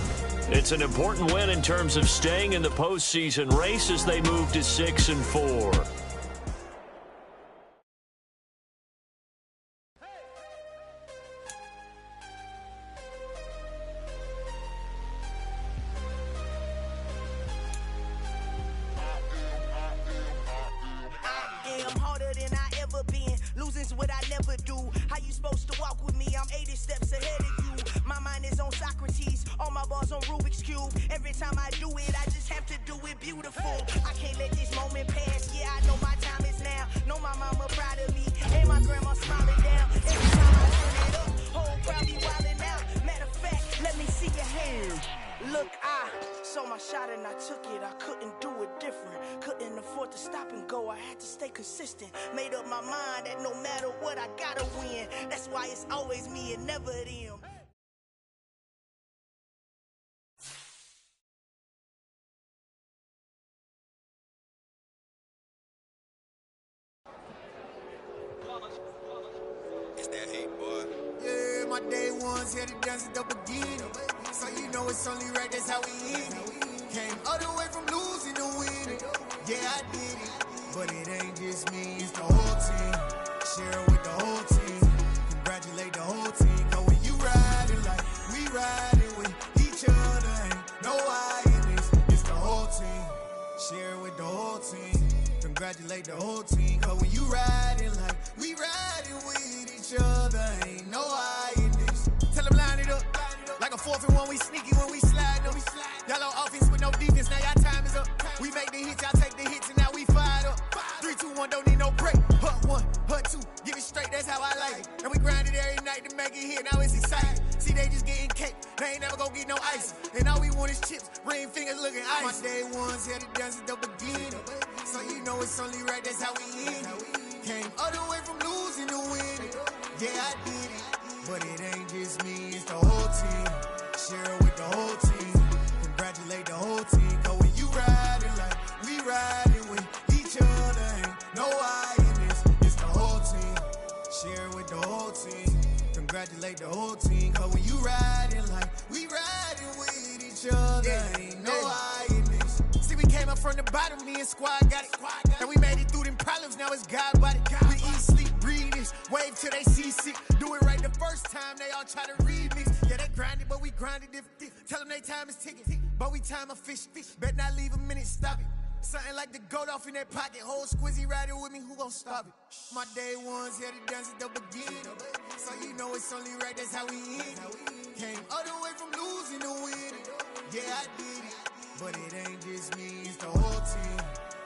it's an important win in terms of staying in the postseason race as they move to 6-4. Losing's what I never do. How you supposed to walk with me? I'm 80 steps ahead of you. My mind is on Socrates, all my balls on Rubik's Cube. Every time I do it, I just have to do it beautiful. I can't let this moment pass. Yeah, I know my time is now. Know my mama proud of me, and my grandma smiling down. Every time I turn it up, whole crowd be wildin' out. Matter of fact, let me see your hands. Look, I saw my shot and I took it. I couldn't do it different. Couldn't afford to stop and go. I had to stay consistent. Made up my mind that no matter what, I gotta win. That's why it's always me and never them. It's that hate, boy. Yeah, my day ones here to dance at the beginning. So you know it's only right, that's how we end it. Came all the way from losing to winning. Yeah, I did it. But it ain't just me, it's the whole team. Share it with the whole team. Congratulate the whole team. Cause when you riding like we riding with each other, ain't no I in this. It's the whole team. Share it with the whole team. Congratulate the whole team. Cause when you riding like we riding with each other, ain't no I in this. Tell them line it up. Like a 4th and 1, we sneaky when we slide them. Y'all on offense with no defense, now y'all time is up. We make the hits, y'all take the hits, and now we fired up. 3, 2, 1, don't need no break. Hut 1, hut 2, give it straight, that's how I like it. And we grind it every night to make it hit, now it's exciting. See, they just getting cake, they ain't never gonna get no ice. And all we want is chips, ring fingers looking ice. My day ones here to dance at the beginning. So you know it's only right, that's how we end it. Came all the way from losing to winning. Yeah, I did it. But it ain't just me, it's the whole team. Share it with the whole team. Congratulate the whole team. Cause when you riding like we riding with each other, ain't no I in this. It's the whole team. Share it with the whole team. Congratulate the whole team. Cause when you riding like we riding with each other, ain't no I in this. See, we came up from the bottom, me and squad got it. And we made it through them problems, now it's God body. We eat, sleep, breathe this, wave till they see sick. Do it right the first time, they all try to remix. Yeah, they grinded, but we grinded different. Tell them they time is ticking, but we time a fish. Bet not leave a minute, stop it. Something like the goat off in that pocket. Whole squizzy riding with me, who gon' stop it? My day ones here to dance at the beginning. So you know it's only right, that's how we end it. Came all the way from losing to winning. Yeah, I did it. But it ain't just me, it's the whole team.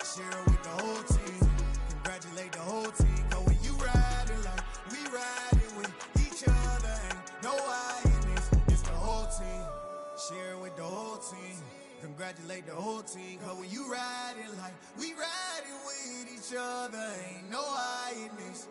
Share it with the whole team. Congratulate the whole team. Cause when you riding like we riding with each other, ain't no I in this. It's the whole team. Share it with the whole team. Congratulate the whole team. Cause when you riding like we riding with each other, ain't no I in this.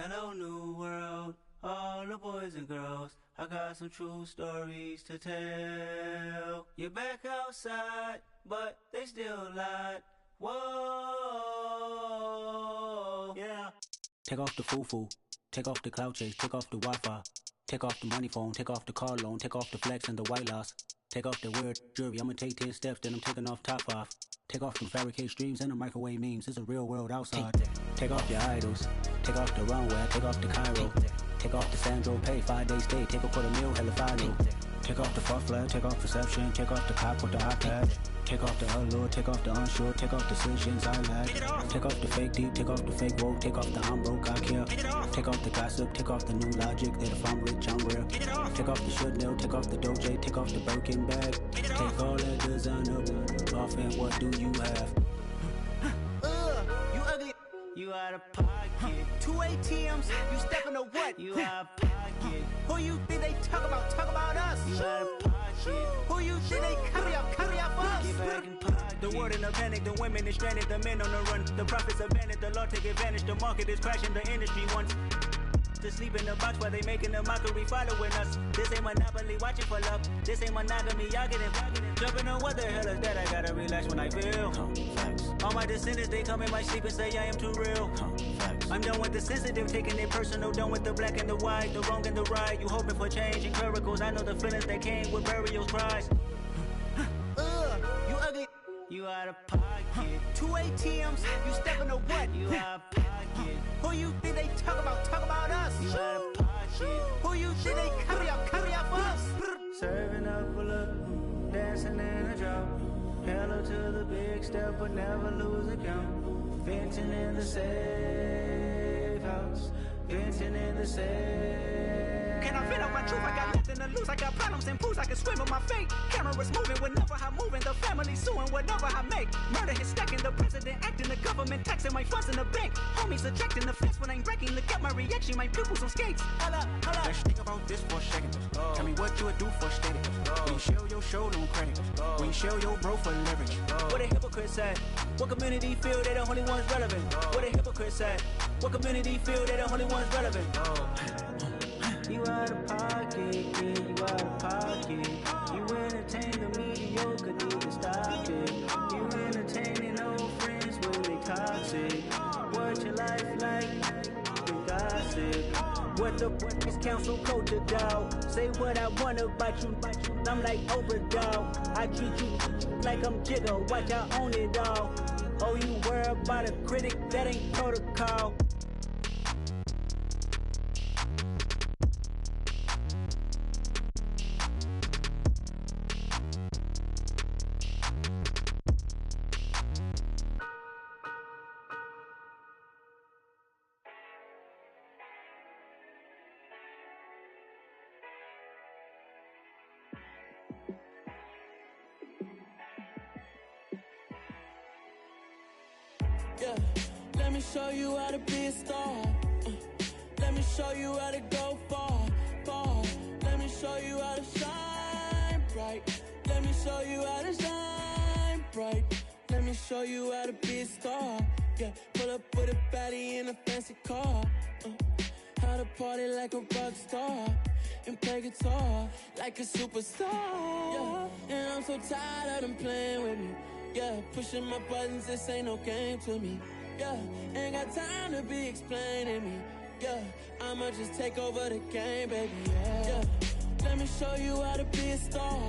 Hello, new world, all the boys and girls. I got some true stories to tell. You're back outside, but they still lied. Whoa, yeah. Take off the foo-foo, take off the cloud chase, take off the Wi-Fi, take off the money phone, take off the car loan, take off the flex and the white loss. Take off the weird jewelry, I'ma take 10 steps, then I'm taking off top 5. Take off them fabricated streams and the microwave memes, it's a real world outside. Take off your idols, take off the runway, take off the Cairo. Take off the Sandro pay, 5 days stay, take a $250,000, hella final. Take off the far flag, take off perception, take off the cop with the iPad. Take off the allure, take off the unsure, take off decisions I lack. Take off the fake deep, take off the fake woke, take off the I'm broke, I care. Take off the gossip, take off the new logic that if I'm rich, I'm real. Take off the should know, take off the Doja, take off the Birkin bag. Take all that designer off and what do you have? You ugly. You out of pocket. 2 ATMs, you stepping to what? You out of pocket. Who you think they talk about? Talk about us. You out of pocket. Who you think they carry up for us? Get back in pocket. The world in a panic, the women is stranded, the men on the run. The profits abandoned, the law take advantage. The market is crashing, the industry wants to sleep in the box while they making a mockery following us. This ain't Monopoly, watching for love. This ain't monogamy, y'all getting jumping on what the hell is that? I gotta relax when I feel. All my descendants, they come in my sleep and say I am too real. I'm done with the sensitive, taking it personal. Done with the black and the white, the wrong and the right. You hoping for change and miracles. I know the feelings that came with burial cries. You ugly. You out of pocket. 2 ATMs, you stepping to what? You out of pocket. Who you think they talk about? Talk about us. You out of pocket. Who you think they carry up for us? Serving up a look, dancing in a drop. Hello to the big step, but never lose a count. Venting in the safe house. Venting in the safe. Can I vent out my truth? I got nothing to lose. I got problems and pools. I can swim with my fate. Cameras moving whenever I'm moving. The family suing whatever I make. Murder is stacking. The president acting. The government taxing my funds in the bank. Homies ejecting the fence when I'm wrecking. Look at my reaction. My pupils on skates. Hold up. Let's think about this for a second. Tell me what you would do for steady. When you show your show, no credit. When you show your bro for leverage. What a hypocrite said. What community feel they the only ones relevant? What a hypocrite said. What community feel they the only ones relevant? You out of pocket, yeah, you out of pocket. You entertain the mediocre, need to stop it. You entertaining old friends, well they toxic. What your life like? You gossip. What the is council culture, dog? Say what I want about you. I'm like Oprah, dog. I treat you like I'm Jigga. Watch I own it all. Oh, you worry about a critic? That ain't protocol. Yeah, let me show you how to be a star. Let me show you how to go far, far. Let me show you how to shine bright. Let me show you how to shine bright. Let me show you how to be a star. Yeah, pull up with a baddie in a fancy car. How to party like a rock star and play guitar like a superstar. Yeah, and I'm so tired of them playing with me. Yeah, pushing my buttons, this ain't no game to me. Yeah, ain't got time to be explaining me. Yeah, I'ma just take over the game, baby. Yeah, let me show you how to be a star.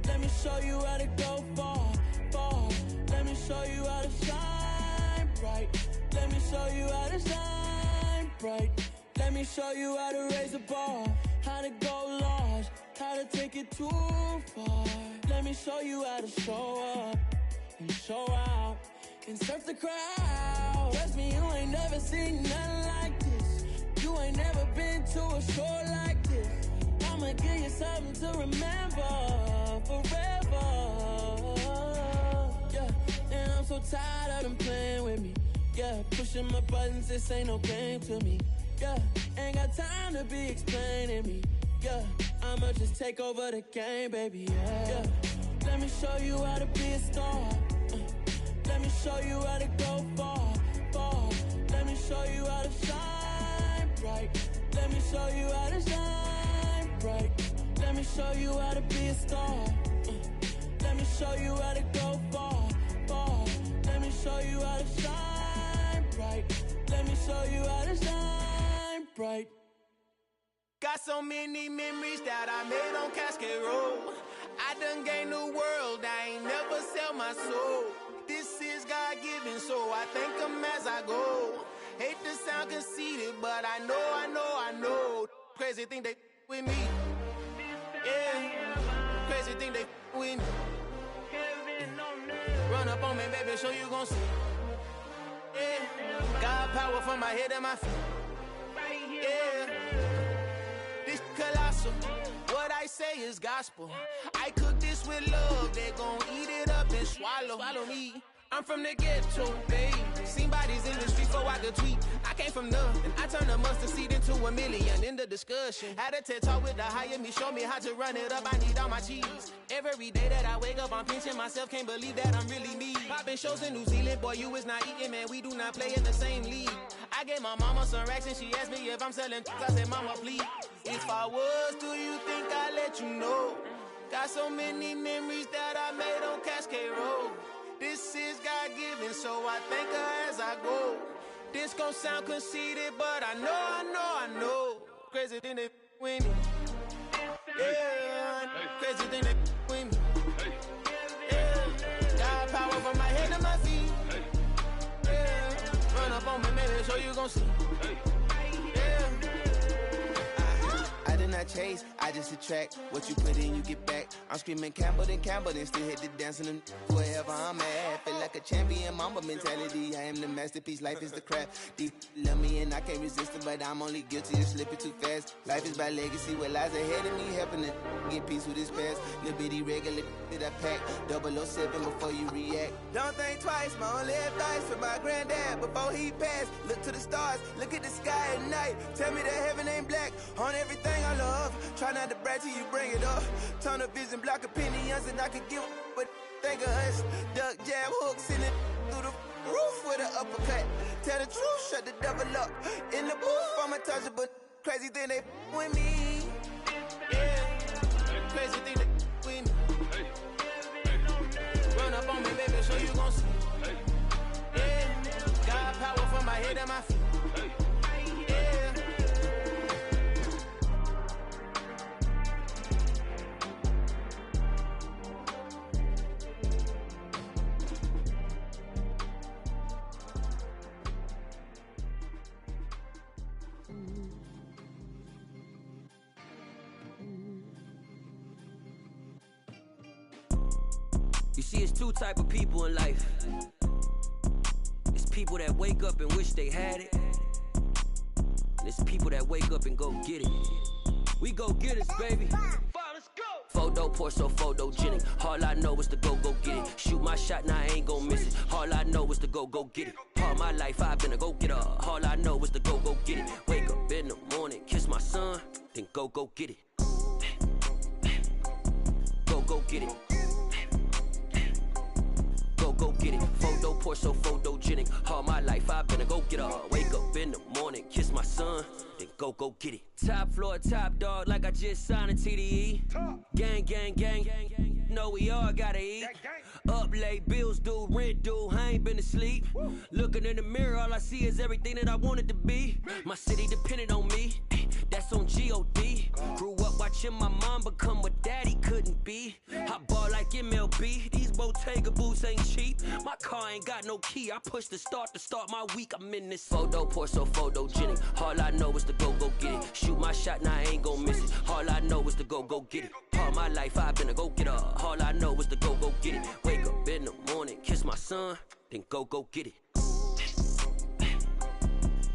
Let me show you how to go far, far. Let me show you how to shine bright. Let me show you how to shine bright. Let me show you how to raise the bar, how to go large, how to take it too far. Let me show you how to show up and show out and surf the crowd. Trust me, you ain't never seen nothing like this. You ain't never been to a show like this. I'ma give you something to remember forever. Yeah, and I'm so tired of them playing with me. Yeah, pushing my buttons, this ain't no game to me. Yeah, ain't got time to be explaining me. Yeah, I'ma just take over the game, baby. Yeah, let me show you how to be a star. Let me show you how to go far, far. Let me show you how to shine bright. Let me show you how to shine bright. Let me show you how to be a star. Let me show you how to go far, far. Let me show you how to shine bright. Let me show you how to shine bright. Got so many memories that I made on Cascade Road. I done gained the world, I ain't never sell my soul. This is God-given, so I thank him as I go. Hate to sound conceited, but I know. Crazy thing they with me. Yeah, think they with me. Run up on me, baby, show you gon' see. Yeah. God power from my head and my feet. Yeah. This colossal. What I say is gospel. I cook this with love. They gon' eat it up and swallow me. I'm from the ghetto, baby. Seen bodies in the street so I could tweet. I came from nothing. I turned a mustard seed into $1 million in the discussion. Had a TED talk with the higher me, show me how to run it up. I need all my cheese. Every day that I wake up, I'm pinching myself. Can't believe that I'm really me. Popping shows in New Zealand, boy, you is not eating, man. We do not play in the same league. I gave my mama some racks and she asked me if I'm selling. I said, mama, please. If I was, do you think I'd let you know? Got so many memories that I made on Cascade Road. This is God-given, so I thank her as I go. This gon' sound conceited, but I know. Crazy thing they with me. Yeah, crazy thing they with me. Yeah, got power from my head to my feet. Yeah, run up on me, maybe so you gon' see. Yeah. I did not chase, I just attract. What you put in, you get back. I'm screaming Campbell, then still hit the dancing and wherever I'm at. Feel like a champion, mamba mentality. I am the masterpiece, life is the crap. Deep love me and I can't resist it, but I'm only guilty of slipping too fast. Life is by legacy, what lies ahead of me, helping to get peace with this past. Little bitty regular that I pack, 007 before you react. Don't think twice, my only advice for my granddad before he passed. Look to the stars, look at the sky at night. Tell me that heaven ain't black on everything I love. Try not to brag till you bring it up. Tunnel vision, block opinions, and I could give but think of us. Duck, jab, hooks in it through the roof with an uppercut. Tell the truth, shut the devil up. In the booth, I'm untouchable. Crazy thing they with me. Yeah, crazy thing they with me. Run up on me, baby, so you gon' see. Yeah, got power from my head and my feet. Yeah. You see, it's two type of people in life. It's people that wake up and wish they had it. And it's people that wake up and go get it. We go get it, baby. Let's go. Photo pour so photogenic. All I know is to go get it. Shoot my shot, now I ain't gon' miss it. All I know is to go get it. All my life I've been a go-getter. All I know is to go get it. Wake up in the morning, kiss my son, then go get it. Go get it. Go get it. Photo pour so photogenic. All my life I've been a go-getter. Wake up in the morning, kiss my son, then go get it. Top floor, top dog, like I just signed a TDE. Gang. Know we all gotta eat. Up late, bills due, rent due, I ain't been asleep. Looking in the mirror, all I see is everything that I wanted to be. My city depended on me, that's on G.O.D. Grew up watching my mom become what daddy couldn't be. I ball like MLB, these Bottega boots ain't cheap. My car ain't got no key, I push the start to start my week. I'm in this photo pour so photogenic. All I know is to go get it. Shoot my shot, now I ain't gon' miss it. All I know is to go get it. All my life I've been a go-getter. All I know is to go get it. Wake up in the morning, kiss my son, then go get it.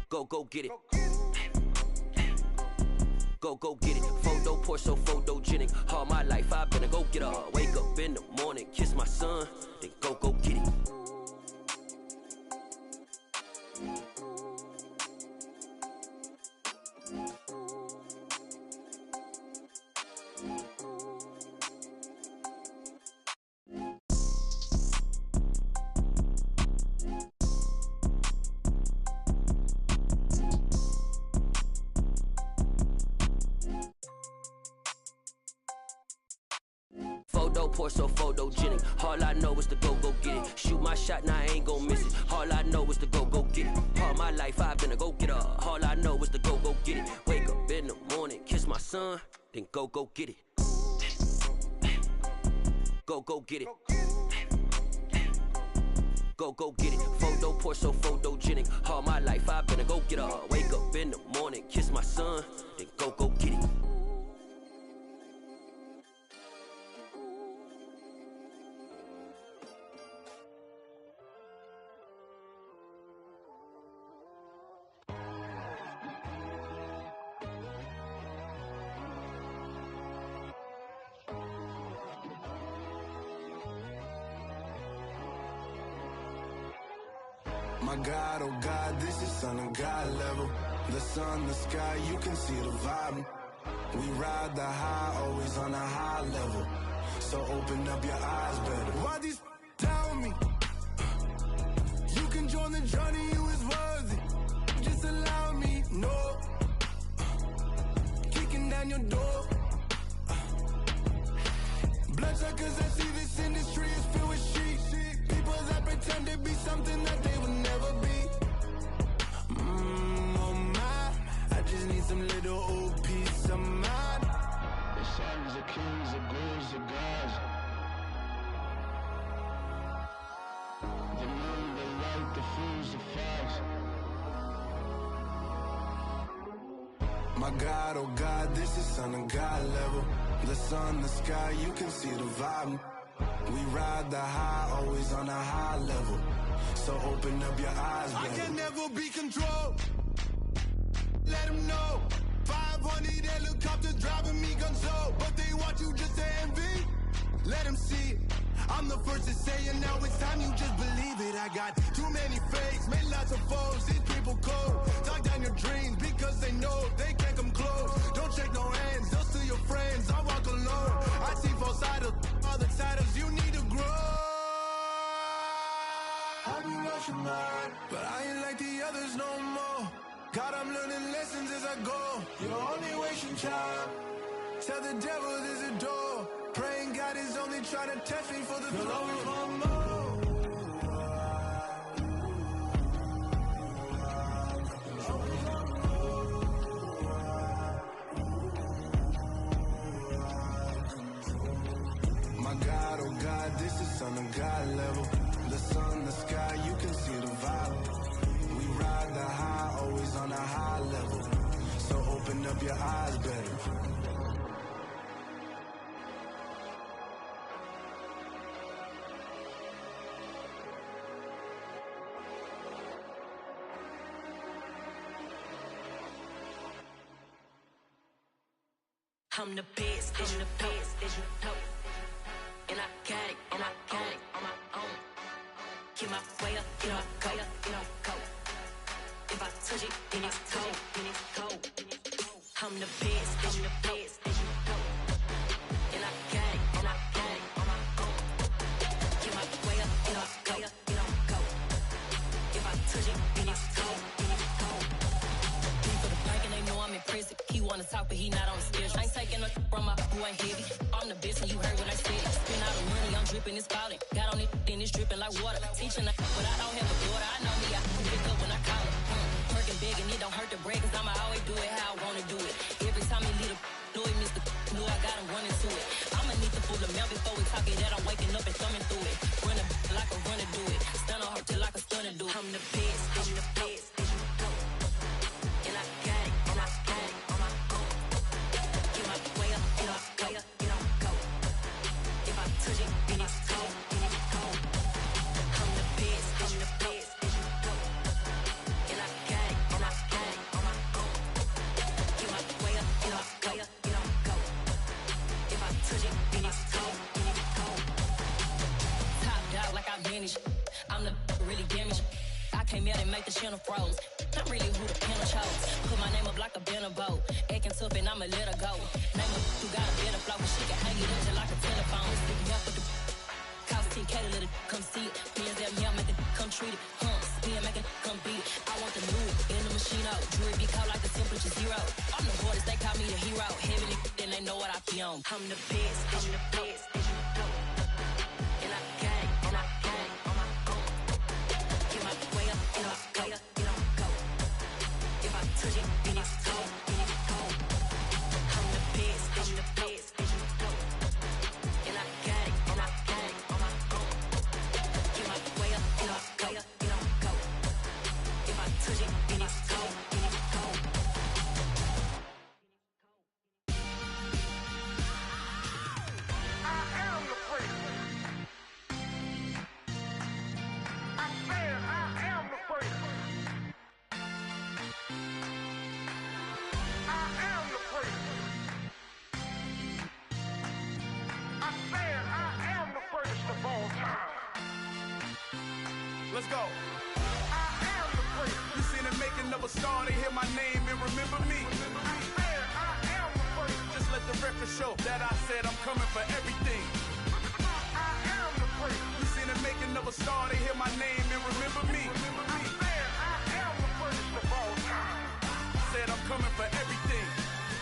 Go get it. Go get it. Photo pour so photogenic. All my life I've been a go-getter. Wake up in the morning, kiss my son, then go get it. Photo pour so photogenic. All I know is to go get it. Shoot my shot, now I ain't gon' miss it. All I know is to go get it. All my life I've been a go-getter. All I know is to go get it. Wake up in the morning, kiss my son, then go get it. Go get it. Go get it. Photo pour so photogenic. All my life I've been a go-getter. Wake up in the morning, kiss my son, then go get it. My God, oh God, this is Son of God level. The sun, the sky, you can see the vibe. We ride the high, always on a high level. So open up your eyes better. Why these tell me? You can join the journey, you is worthy. Just allow me, no. Kicking down your door. Bloodsuckers, I see this industry is filled with sheep. People that pretend to be something that they will never be. Oh my, I just need some little old peace of mind. The sons of kings, the ghouls, the gods. The moon, the light, the fools, the facts. My God, oh God, this is Son of God level. The sun, the sky, you can see the vibe. We ride the high, always on a high level. So open up your eyes, baby. I can never be controlled. Let them know. 500 helicopters driving me gonzo. But they want you just to envy. Let them see it. I'm the first to say it, now it's time you just believe it. I got too many fakes, made lots of foes. These people cold. Talk down your dreams because they know they can't come close. Don't shake no hands, they'll steal your friends. I walk alone. I see false idols, other titles. You need to grow. I've been watching mine, but I ain't like the others no more. God, I'm learning lessons as I go. You're only wasting time. Tell the devil there's a door. Praying God is only trying to test me for the throne. You'll always want more. My God, oh God, this is Son of God level. The sun, the sky, you can see the vibe. We ride the high, always on a high level. So open up your eyes, baby. I'm the best, I'm the best, as you know. And I got it, and I got it on my own. Get my way up, get my go, get my go. If I touch it, then it's cold, then it's cold. I'm the best, I'm the best, as you know. And I got it, and I got it on my own. Get my way up, get my go, get my go. If I touch it, then it's cold, then it's cold. For the bank and they know I'm in prison. He wanna talk, but he not on the schedule. I ain't taking no from my who ain't heavy. I'm the best, and you heard what I said. Spend all the money, I'm dripping, it's falling. Got on it, then it's dripping like water. Teaching, but I don't have a daughter. I know me, I can pick up when I call it. Working big, and it don't hurt to break, cause I'ma always do it how I wanna do it. Every time he lead a know he missed the knew I got him running to it. I'ma need the full amount before we talk it that I'm waking up and thumbing through it. Run a like a runner do it. Stun on her till like a stunner do it. I'm the best, I'm the best. And I got it, and I got it on my own. Get my way up, get my way up, get on go. If I touch it, then it's cold, then it's cold. I'm the best, I'm the best. And I got it, and I got it on my own. Get my way up, get my way up, get on go. If I touch it, then it's cold, then it's cold. Top dog like I manage. I'm the really damaged. I came out and make the channel froze. I'm really who the panel chose. Put my name up like a banner boat. Acting tough and I'ma let her go. Name her who got a better flow, but she can hang it up just like a telephone. Sticking up with the cost 10K to let it come see it. Bands that me, I make it come treat it. Spin, make it come beat it. I want the new in the machine out. Jewelry be caught like the temperature zero. I'm the hardest, they call me the hero. Heavenly, then they know what I be on. I'm the best, I'm the best. And I got it, and I got it on my own. Get my way up, get my way up, get on go. If I touch it, then it's cold, then it's cold. I'm the best, I'm the best. And I got it, and I got it on my own. Get my way up, get my way up, get on go. If I touch it, then it's cold, then it's cold. I am the prince. I said I am the prince. I am the prince. I said I am the first of all time. Let's go. I You seen the making of a star, they hear my name and remember me. Just let the record show that I said I'm coming for everything. You seen the making of a star, they hear my name and remember me. Said I'm coming for everything.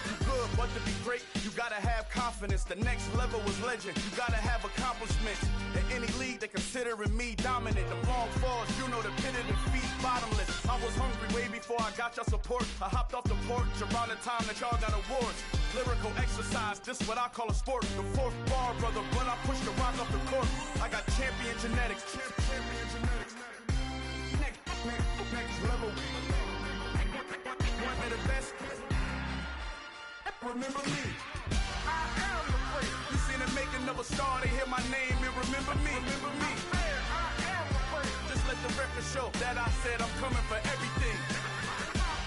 You good, but to be great, you gotta have confidence. The next level was legend. You gotta have accomplishments. In any league, they considering me dominant. The long falls, you know the pit of defeat, bottomless. I was hungry way before I got your support. I hopped off the porch around the time that y'all got awards. Lyrical exercise, this what I call a sport. The fourth bar, brother, when I push the rock off the court. I got champion genetics. Champion genetics. Next level. One of the best. Remember me. I am the praise. You seen the making of a star, they hear my name and remember me. Remember me. I am the praise. Just let the record show that I said I'm coming for everything.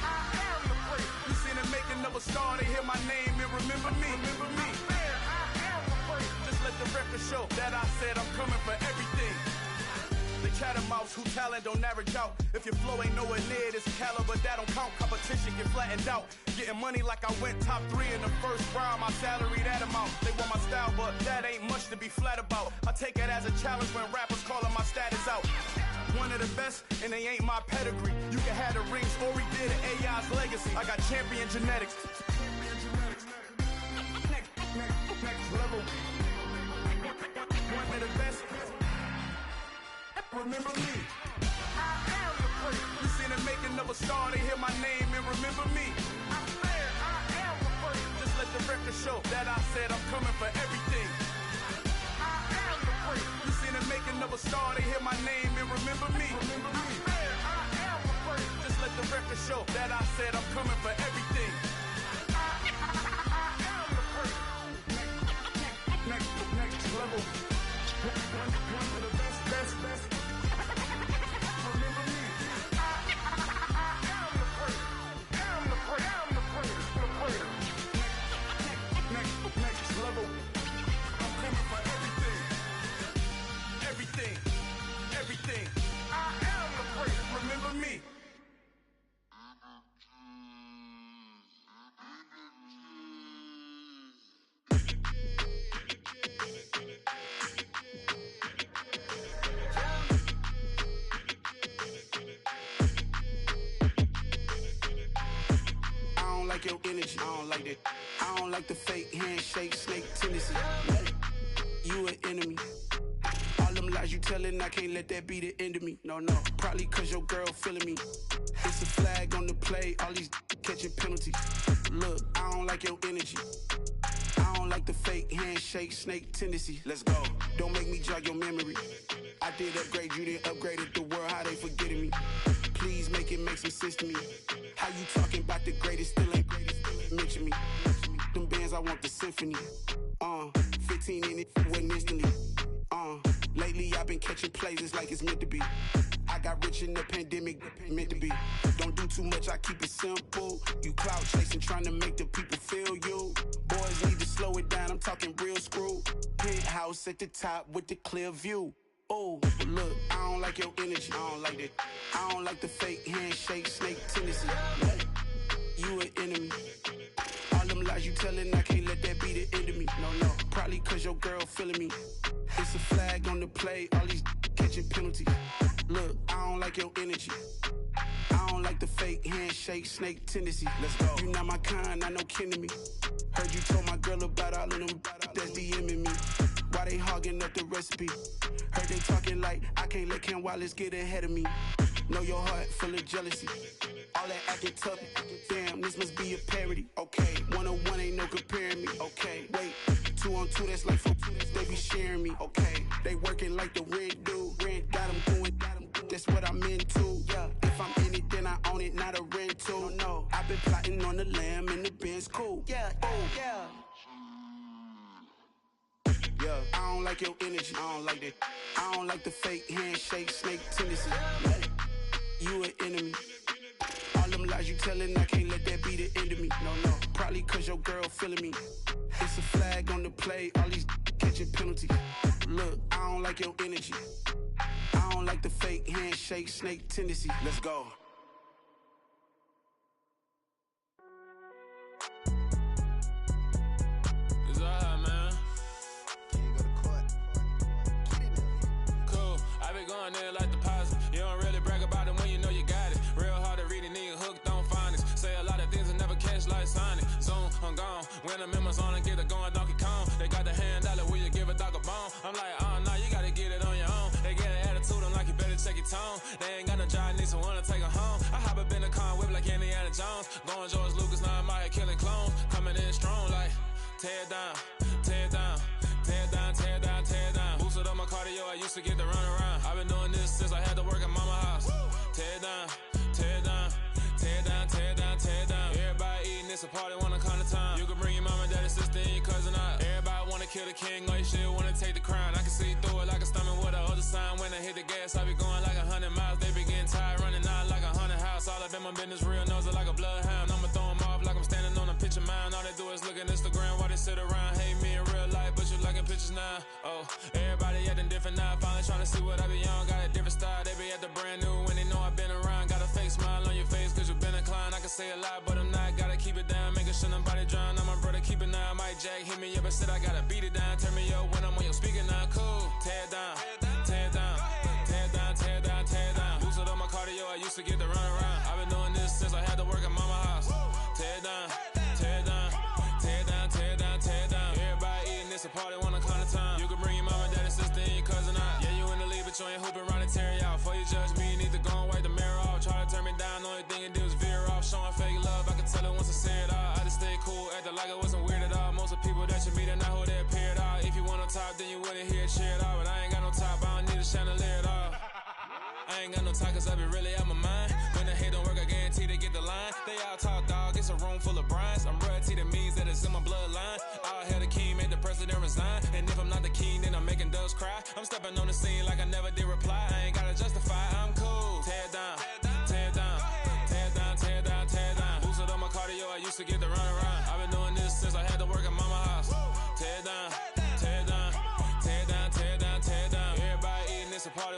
I am the praise. You seen the making of a star, they hear my name and remember me. Remember me. I am the praise. Just let the record show that I said I'm coming for everything. The chattermouths who talent don't average out. If your flow ain't nowhere near this caliber, that don't count. Competition get flattened out. Getting money like I went top 3 in the first round. My salary that amount. They want my style, but that ain't much to be flat about. I take it as a challenge when rappers calling my status out. One of the best, and they ain't my pedigree. You can have the rings, or we did an AI's legacy. I got champion genetics. Next level. One of the best. Remember me. I am the praise. You seen the making of a star, they hear my name and remember me. I am the praise. Just let the record show that I said I'm coming for everything. I am the praise. You seen the making of a star, they hear my name and remember me. Remember me. I am the praise. Just let the record show that I said I'm coming for everything. I am the praise. Next level. One of the best. Everything. I am the praise. Remember me. I don't like your energy. I don't like that. I don't like the fake handshake, snake tendency. You an enemy. All them lies you telling, I can't let that be the end of me. No, probably cause your girl feeling me. It's a flag on the play, all these catching penalties. Look, I don't like your energy. I don't like the fake handshake, snake tendency. Let's go. Don't make me jog your memory. I did upgrade, you didn't upgrade the world, how they forgetting me. Please make it make some sense to me. How you talking about the greatest, still ain't greatest, mention me. Them bands, I want the symphony. 15 in it, wasn't instantly. Lately I've been catching plays, it's like it's meant to be. I got rich in the pandemic, meant to be. Don't do too much, I keep it simple. You clout chasing, trying to make the people feel you. Boys need to slow it down, I'm talking real screw. Penthouse at the top with the clear view. Oh, look, I don't like your energy, I don't like that. I don't like the fake handshake, snake tendency. You an enemy. All them lies you telling, I can't let that be the end of me. No, probably cause your girl feeling me. It's a flag on the play, all these catching penalties. Look, I don't like your energy. I don't like the fake handshake, snake tendency. Let's go. You not my kind, I know kin to me. Heard you told my girl about all of them that's DMing me. Why they hogging up the recipe? Heard they talking like I can't let Ken Wallace get ahead of me. Know your heart full of jealousy. All that acting tough, damn, this must be a parody. Okay, 101 ain't no comparing me. Okay, wait, 2 on 2, that's like 4, they be sharing me. Okay, they working like the rent do. Rent got them going, that's what I'm into. Yeah, if I'm in it, then I own it, not a rental. No, I've been plotting on the lamb and the Benz cool. Yeah, yeah. I don't like your energy, I don't like that. I don't like the fake handshake, snake tendency. You an enemy. All them lies you telling, I can't let that be the end of me. No, probably cause your girl feeling me. It's a flag on the play, all these catching penalties. Look, I don't like your energy. I don't like the fake handshake, snake tendency. Let's go. the members on and get it going Donkey Kong. They got the hand dollar, will you give a dog a bone? I'm like, oh, no, you gotta get it on your own. They get an attitude, I'm like, you better check your tone. They ain't got no job, need someone to take her home. I hop up in the car, whip like Indiana Jones. Going George Lucas, now I'm out here killing clones. Coming in strong like, tear down, tear down, tear down, tear down, tear down. Boosted up my cardio, I used to get to run around. I've been doing this since I had to work at mama house. Tear down, tear down, tear down, tear down, tear down. Everybody eating, it's a party, wanna kind of time. You can bring your mama, daddy, sister, and your cousin out. Everybody wanna kill the king, or you shit wanna take the crown. I can see through it like a stomach with a other sign. When I hit the gas, I be going like 100 miles. They be getting tired, running out like 100 house. All up in my business, real nose like a bloodhound. I'ma throw them off like I'm standing on a picture mound. All they do is look at Instagram while they sit around. Hate me in real life, but you liking pictures now. Oh, everybody acting different now. Finally trying to see what I be on. Got a different style, they be at the brand new when they know I've been around. Got a fake smile on your face cause you been inclined. I can say a lot, but I'm not. Gotta keep it down, making sure nobody drown. Now my brother keep it now. Mike Jack hit me up and said I gotta beat it down. Turn me up when I'm on your speaker now. Cool, tear down, tear down, tear down, tear down, tear down. Boosted up my cardio, I used to get to run around. I've been doing this since I had to work at mama house. Tear down, tear down, tear down, tear down, tear down. Everybody eating, it's a party, wanna kind of time. You can bring your mama, daddy, sister, and your cousin out. Yeah, you in the league, but you ain't hooping around and tear you out. Before you judge me, you need to go and wipe the mirror off. Try to turn me down, only thing you do is veer off. Showing fake love, I can tell it once I say it all. I just stay cool, acting like I wasn't weird at all. Most of the people that you meet are not who they appear at all. If you want on top, then you wouldn't hear it cheer at all. But I ain't got no top, I don't need a chandelier at all. I ain't got no talk cause I be really out my mind. When the hate don't work, I guarantee they get the line. They all talk dog, it's a room full of brines. I'm royalty, that means that it's in my bloodline. All hail the king, made the president resign. And if I'm not the king, then I'm making doves cry. I'm stepping on the scene like I never did reply. I ain't gotta justify, I'm cool. Tear down, tear down, tear down, tear down, tear down. Boosted up my cardio, I used to get to run around. I've been doing this since I had to work at mama house. Tear down, tear down, tear down, tear down, tear down. Everybody eating, it's a party.